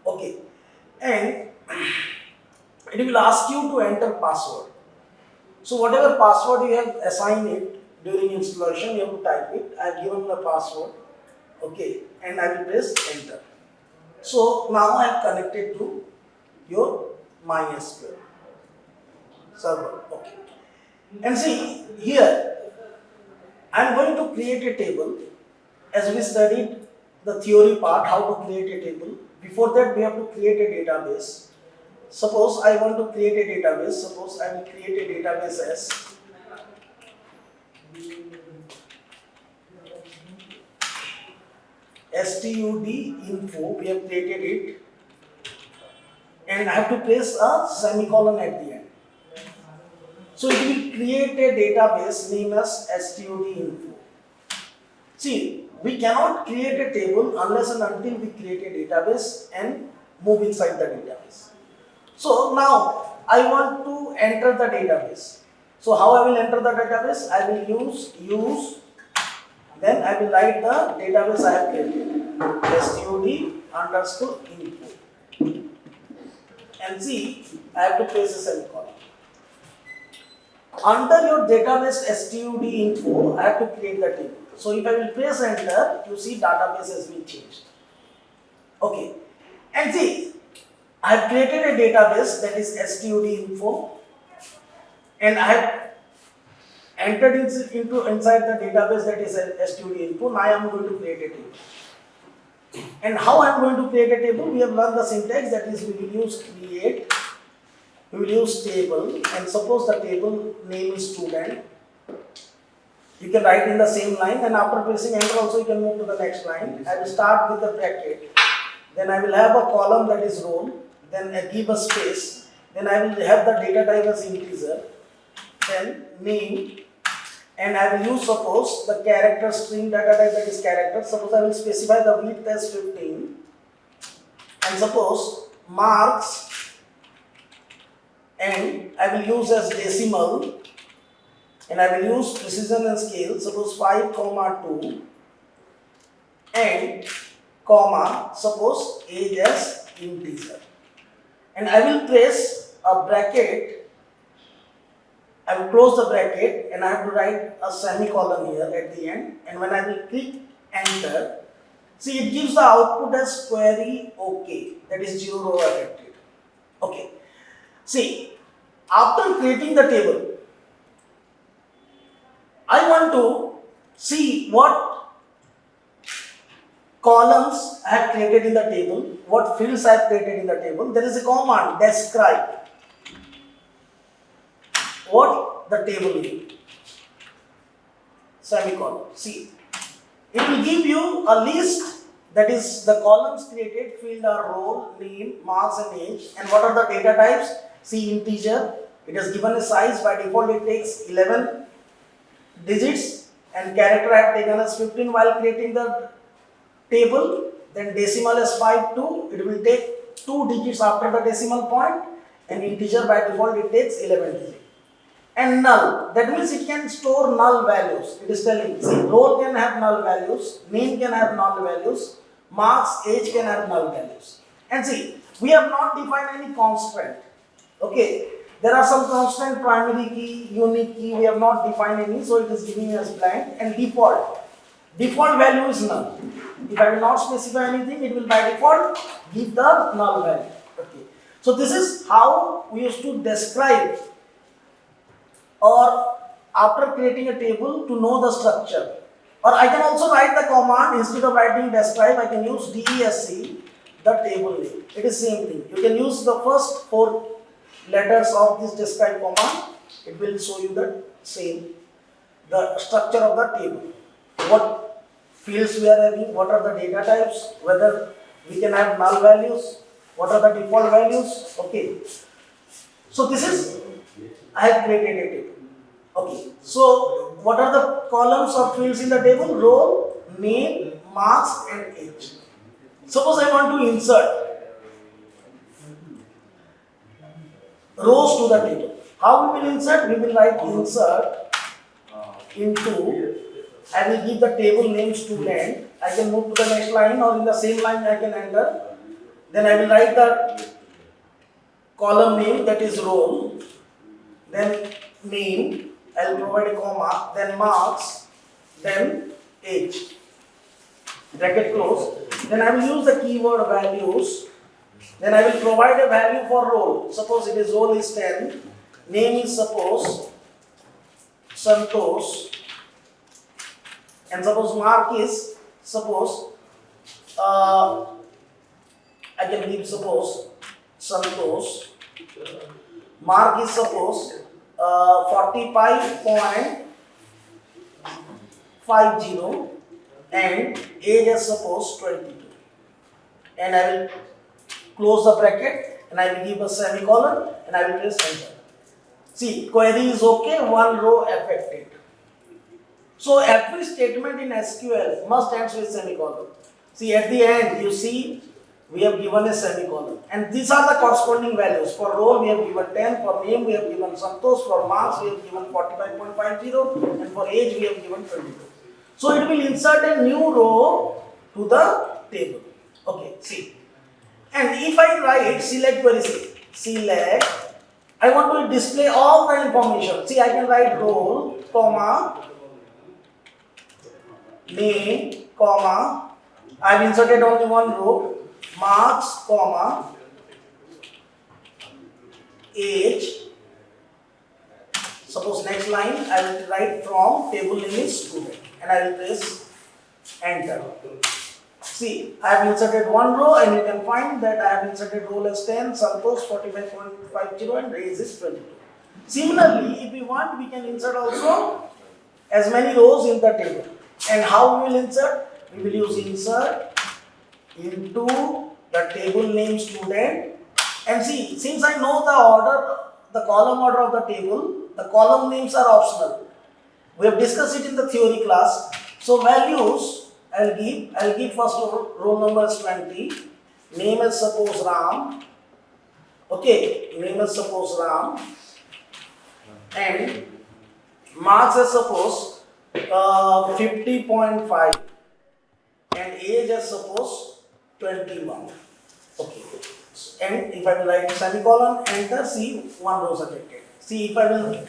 Speaker 1: Okay, and it will ask you to enter password. So whatever password you have assigned it during installation, you have to type it. I have given the password. Okay, and I will press enter. So now I am connected to your MySQL server. Okay, and see here I am going to create a table. As we studied the theory part, how to create a table. Before that, we have to create a database. Suppose I want to create a database. Suppose I will create a database as stud info, we have created it, and I have to place a semicolon at the end. So it will create a database named as stud info. See, we cannot create a table unless and until we create a database and move inside the database. So now I want to enter the database. So how I will enter the database? I will use, then I will write the database I have created, stud_info. And see, I have to place a semicolon. Under your database stud info, I have to create the table. So if I will press enter, you see database has been changed. Okay. And see, I have created a database that is stud info, and I have entered inside the database that is stud info. Now I am going to create a table. And how I am going to create a table? We have learned the syntax, that is, we will use create, we will use table, and suppose the table name is student. You can write in the same line, and after pressing enter also you can move to the next line. I will start with the bracket, then I will have a column that is roll, then I give a space, then I will have the data type as integer, then name, and I will use suppose the character string data type, that is character. Suppose I will specify the width as 15, and suppose marks, and I will use as decimal, and I will use precision and scale, suppose 5,2, and comma, suppose age as integer. And I will place a bracket, I will close the bracket, and I have to write a semicolon here at the end, and when I will click enter, see, it gives the output as query OK, that is 0 row affected. Okay. See, after creating the table, I want to see what columns I have created in the table, what fields I have created in the table. There is a command, describe, what the table is, semicolon. See, it will give you a list, that is the columns created, field are roll, name, marks and age, and what are the data types? See, integer, it is given a size, by default it takes 11 digits, and character I have taken as 15 while creating the table. Then decimal is 5,2, it will take 2 digits after the decimal point, and integer by default it takes 11 digits. And null, that means it can store null values. It is telling, see, roll can have null values, name can have null values, marks, age can have null values. And see, we have not defined any constant. Okay, there are some constant, primary key, unique key, we have not defined any, so it is giving us blank. And default value is null. If I will not specify anything, it will by default give the null value. Okay, so this is how we used to describe, or after creating a table, to know the structure. Or I can also write the command, instead of writing describe, I can use DESC, the table name. It is same thing. You can use the first 4 letters of this describe command. It will show you the same, the structure of the table. What fields we are having, what are the data types, whether we can have null values, what are the default values. Okay. So this is, I have created a table. Okay. So what are the columns or fields in the table? Roll, name, marks and age. Suppose I want to insert rows to the table. How we will insert? We will write insert into, I will give the table name student. I can move to the next line, or in the same line I can enter. Then I will write the column name, that is roll, then name, I will provide a comma, then marks, then age, bracket close. Then I will use the keyword values. Then I will provide a value for roll. Suppose it is roll is 10, name is suppose Santosh, and suppose mark is suppose I can give suppose Santosh, mark is suppose 45.50, and age as suppose 22, and I will close the bracket and I will give a semicolon and I will press enter. See, query is okay, one row affected. So every statement in SQL must end with semicolon. See, at the end you see we have given a semicolon, and these are the corresponding values. For role we have given 10, for name we have given Santosh, for marks we have given 45.50, and for age we have given 22. So it will insert a new row to the table. Okay, see. And if I write select query, select, I want to display all the information. See, I can write role, comma, name, comma, I have inserted only one row, marks, comma, age. Suppose next line I will write from table name is student and I will press enter. See, I have inserted one row and you can find that I have inserted role as 10, Santosh 45.50 and age is 22. Similarly, if we want, we can insert also as many rows in the table. And how we will insert? We will use insert into the table name student. And see, since I know the order, the column order of the table, the column names are optional. We have discussed it in the theory class. So values I'll give first roll number is 20, name is suppose Ram, okay, name is suppose Ram, and marks is suppose 50.5, and age is suppose 21, okay, and if I will write semicolon, enter, see, one row affected. See, if I will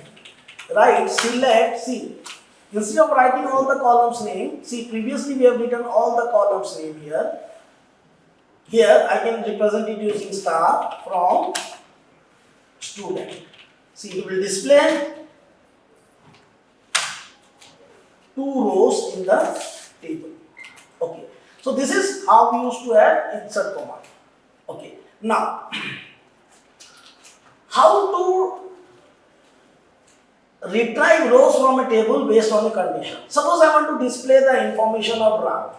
Speaker 1: write select, see, instead of writing all the columns name, see previously we have written all the columns name here. Here I can represent it using star from student. See, it will display two rows in the table. Okay. So this is how we used to add insert command. Okay. Now, how to retrieve rows from a table based on a condition. Suppose I want to display the information of Ram.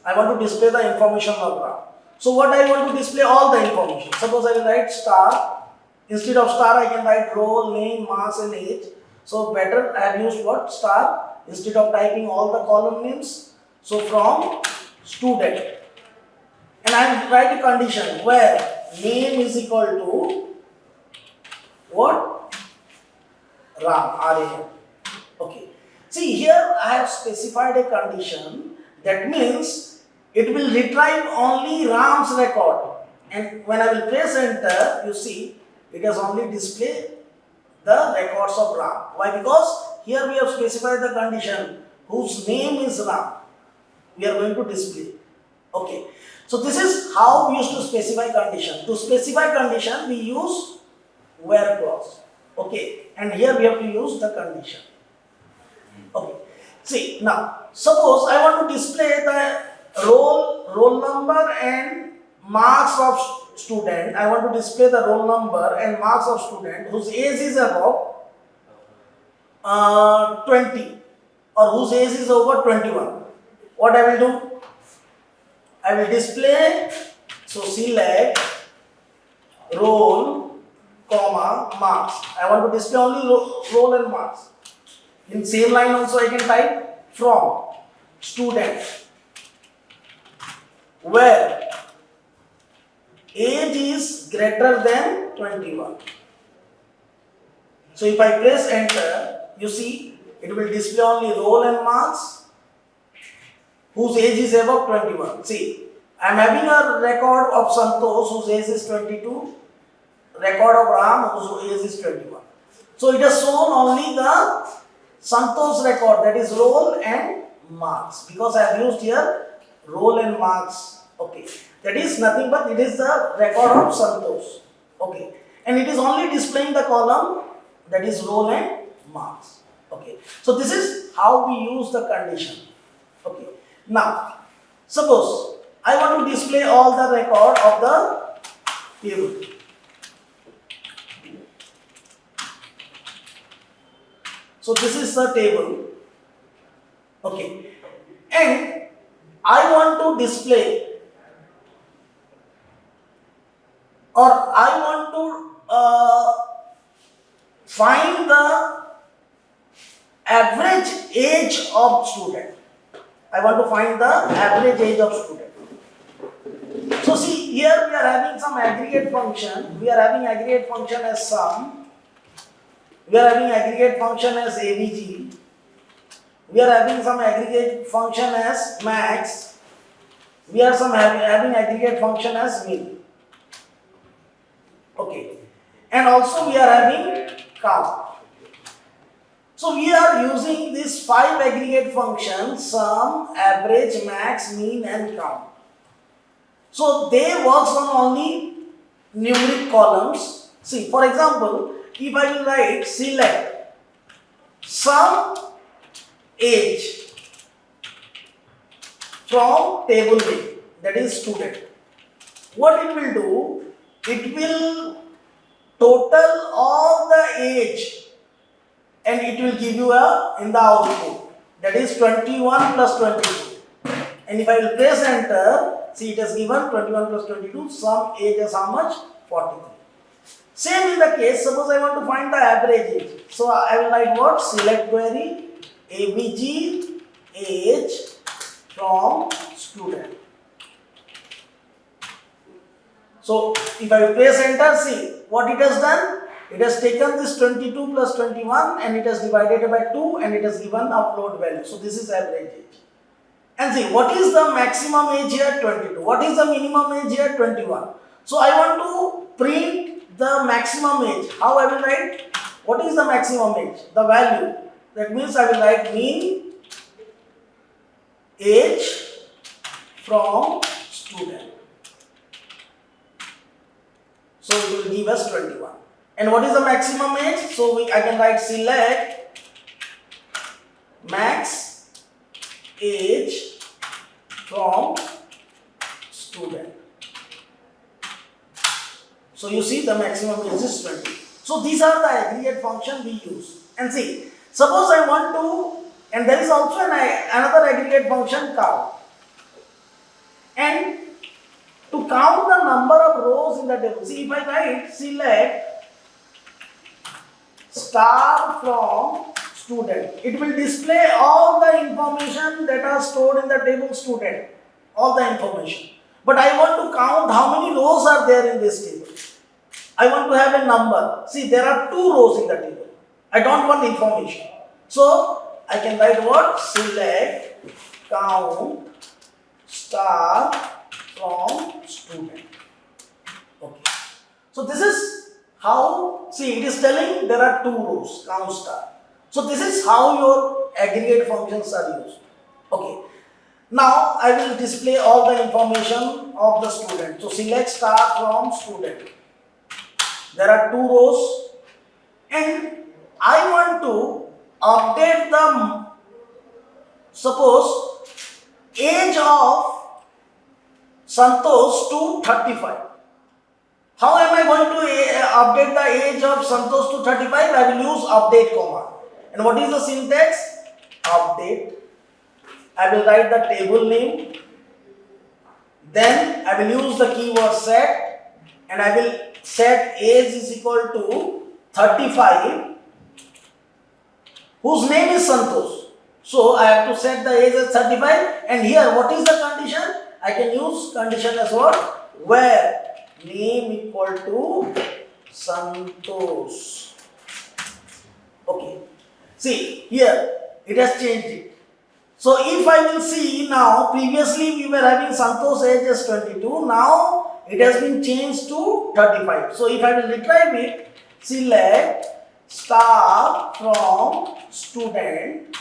Speaker 1: I want to display the information of Ram. So what I want to display? All the information. Suppose I will write star. Instead of star I can write role, name, mass and age. So better I have used what? Star. Instead of typing all the column names. So from student. And I write a condition where name is equal to what? Ram, R-A-M. Okay. See, here I have specified a condition that means it will retrieve only Ram's record. And when I will press enter, you see, it has only displayed the records of Ram. Why? Because here we have specified the condition whose name is Ram. We are going to display. Okay. So this is how we used to specify condition. To specify condition, we use where clause. Okay, and here we have to use the condition. Okay, see now, suppose I want to display the roll number and marks of student. I want to display the roll number and marks of student whose age is above 20 or whose age is over 21. What I will do? I will display, so select roll, comma, marks. I want to display only roll and marks. In same line also I can type from student where age is greater than 21. So if I press enter, you see it will display only roll and marks whose age is above 21. See, I am having a record of Santosh whose age is 22. Record of Ram whose age is 21. So it has shown only the Santosh record, that is roll and marks, because I have used here roll and marks. Okay, that is nothing but it is the record of Santosh. Okay, and it is only displaying the column that is roll and marks. Okay, so this is how we use the condition. Okay, now suppose I want to display all the record of the table. So this is the table. Okay. and I want to display, or I want to find the average age of student. I want to find the average age of student. So see, here we are having some aggregate function. We are having aggregate function as sum. We are having aggregate function as avg. We are having some aggregate function as max. We are having aggregate function as min. Okay. And also we are having count. So we are using these 5 aggregate functions: sum, average, max, mean and count. So they works on only numeric columns. See, for example, if I will write select sum age from table name, that is student, what it will do? It will total all the age and it will give you in the output, that is 21 plus 22. And if I will press enter, see it has given 21 plus 22, sum age is how much? 43. Same in the case, suppose I want to find the average age. So I will write what? Select query avg age from student. So if I press enter, see what it has done. It has taken this 22 plus 21 and it has divided by 2 and it has given upload value. So this is average age. And see, what is the maximum age here? 22. What is the minimum age here? 21. So I want to print the maximum age. How I will write? What is the maximum age? The value. That means I will write mean age from student. So it will give us 21. And what is the maximum age? So I can write select max age from student. So you see the maximum age is 20. So these are the aggregate function we use. And see, suppose I want to, and there is also another aggregate function count. And to count the number of rows in the table, see if I write select star from student, it will display all the information that are stored in the table student, all the information. But I want to count how many rows are there in this table. I want to have a number. See, there are 2 rows in the table. I don't want information. So I can write what? Select count star from student. Okay. So this is how, see, it is telling there are 2 rows, count star. So this is how your aggregate functions are used. Okay. Now I will display all the information of the student. So select star from student. There are 2 rows and I want to update the, suppose, age of Santosh to 35. How am I going to update the age of Santosh to 35? I will use update command. And what is the syntax? Update. I will write the table name. Then I will use the keyword set and I will set age is equal to 35 whose name is Santosh. So I have to set the age as 35 and here what is the condition? I can use condition as what? Where name equal to Santosh. Okay. See here it has changed it. So if I will see now, previously we were having Santosh age as 22, now it has been changed to 35. So if I will retrieve it, select star from student.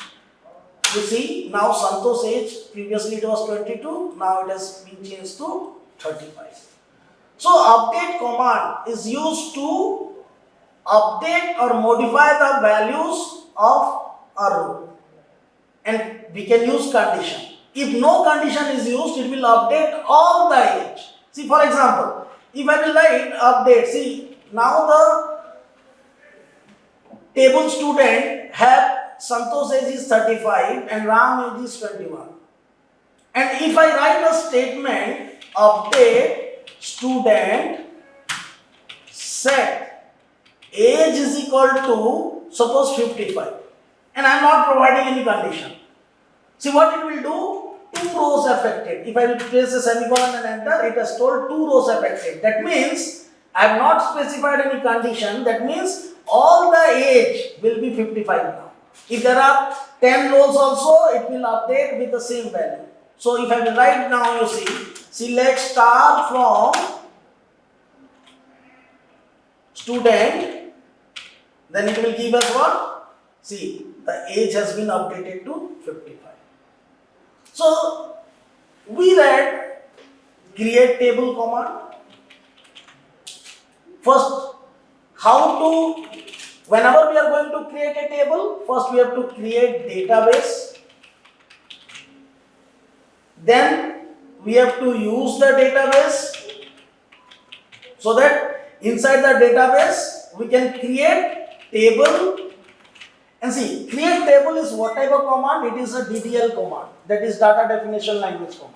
Speaker 1: You see now Santosh age, previously it was 22, now it has been changed to 35. So update command is used to update or modify the values of a row. And we can use condition. If no condition is used, it will update all the age. See, for example, if I will write update, see, now the table student have Santosh age is 35 and Ram age is 21. And if I write a statement, update student set age is equal to suppose 55, and I am not providing any condition. See what it will do? Two rows affected. If I will place a semicolon and enter, it has told two rows affected. That means I have not specified any condition. That means all the age will be 55 now. If there are 10 rows also, it will update with the same value. So if I will write now, you see, select star from student, then it will give us what? See, the age has been updated to 55. So we read create table command. First, how to, whenever we are going to create a table, first we have to create database. Then we have to use the database so that inside the database we can create table. And see, create table is what type of command? It is a DDL command, that is data definition language command.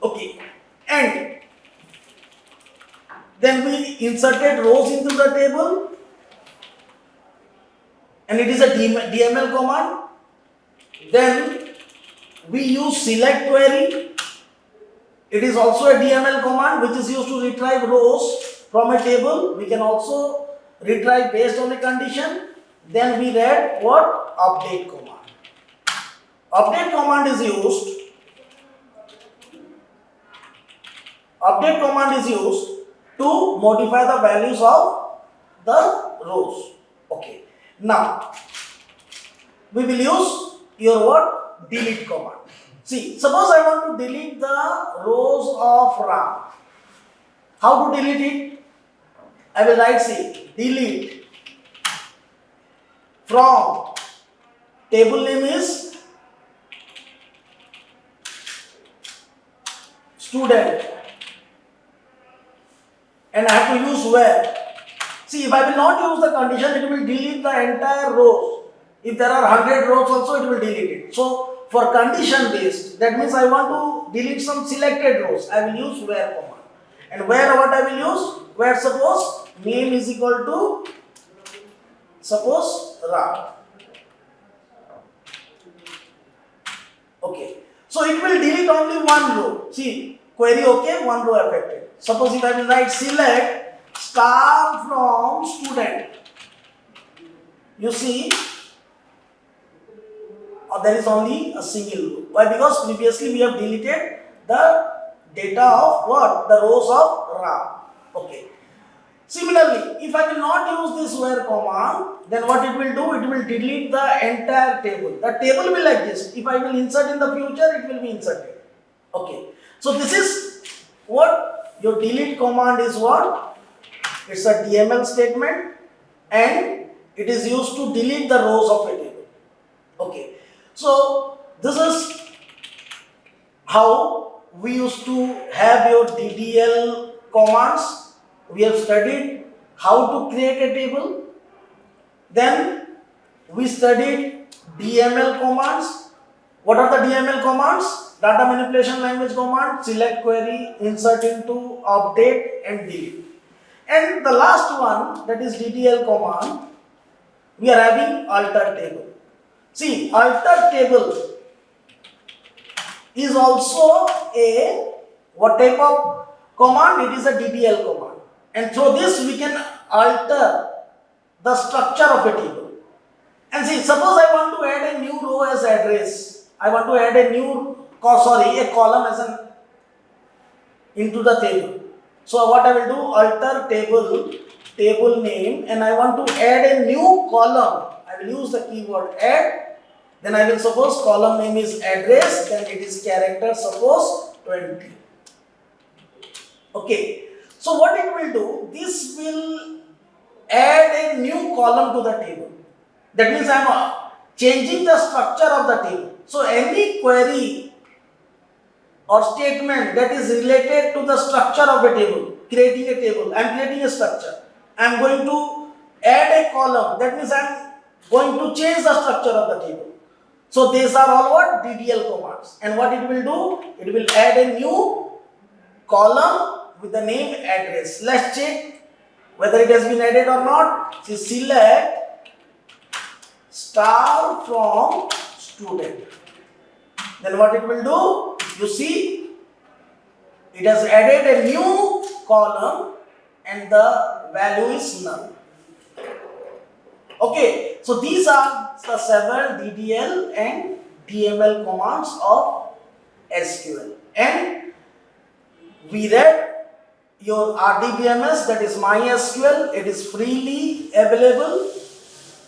Speaker 1: Okay, and then we inserted rows into the table, and it is a DML command. Then we use select query. It is also a DML command which is used to retrieve rows from a table. We can also retrieve based on a condition. Then we read what? Update command. Update command is used. Update command is used to modify the values of the rows. Okay. Now we will use your what? Delete command. See, suppose I want to delete the rows of RAM. How to delete it? I will write, see, delete from table name is student, and I have to use where. See, if I will not use the condition, it will delete the entire rows. If there are 100 rows also, it will delete it. So for condition based, that means I want to delete some selected rows, I will use where command. And where what I will use? Where suppose name is equal to suppose RAM. Okay. So it will delete only one row. See, query okay, one row affected. Suppose if I will write select star from student, you see there is only a single row. Why? Because previously we have deleted the data of what? The rows of RAM. Okay. Similarly, if I will not use this where command, then what it will do? It will delete the entire table. The table will exist. If I will insert in the future, it will be inserted. Okay. So this is what your delete command is what? It's a DML statement and it is used to delete the rows of a table. Okay. So this is how we used to have your DDL commands. We have studied how to create a table. Then we studied DML commands. What are the DML commands? Data manipulation language command, select query, insert into, update and delete. And the last one, that is DDL command, we are having alter table. See, alter table is also a what type of command? It is a DDL command. And through this we can alter the structure of a table. And see, suppose I want to add a new row as address. I want to add a column as an into the table. So what I will do? Alter table name, and I want to add a new column. I will use the keyword add. Then I will suppose column name is address, then it is character, suppose 20. Okay. So what it will do? This will add a new column to the table. That means I am changing the structure of the table. So any query or statement that is related to the structure of a table, creating a table, I am creating a structure. I am going to add a column. That means I am going to change the structure of the table. So these are all what? DDL commands. And what it will do? It will add a new column with the name address. Let's check whether it has been added or not. So select star from student. Then what it will do? You see, it has added a new column and the value is null. Okay, so these are the several DDL and DML commands of SQL. And we read your RDBMS, that is MySQL. It is freely available.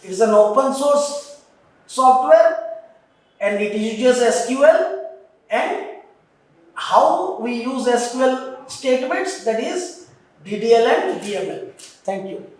Speaker 1: It is an open source software and it uses SQL. And how we use SQL statements, that is DDL and DML. Thank you.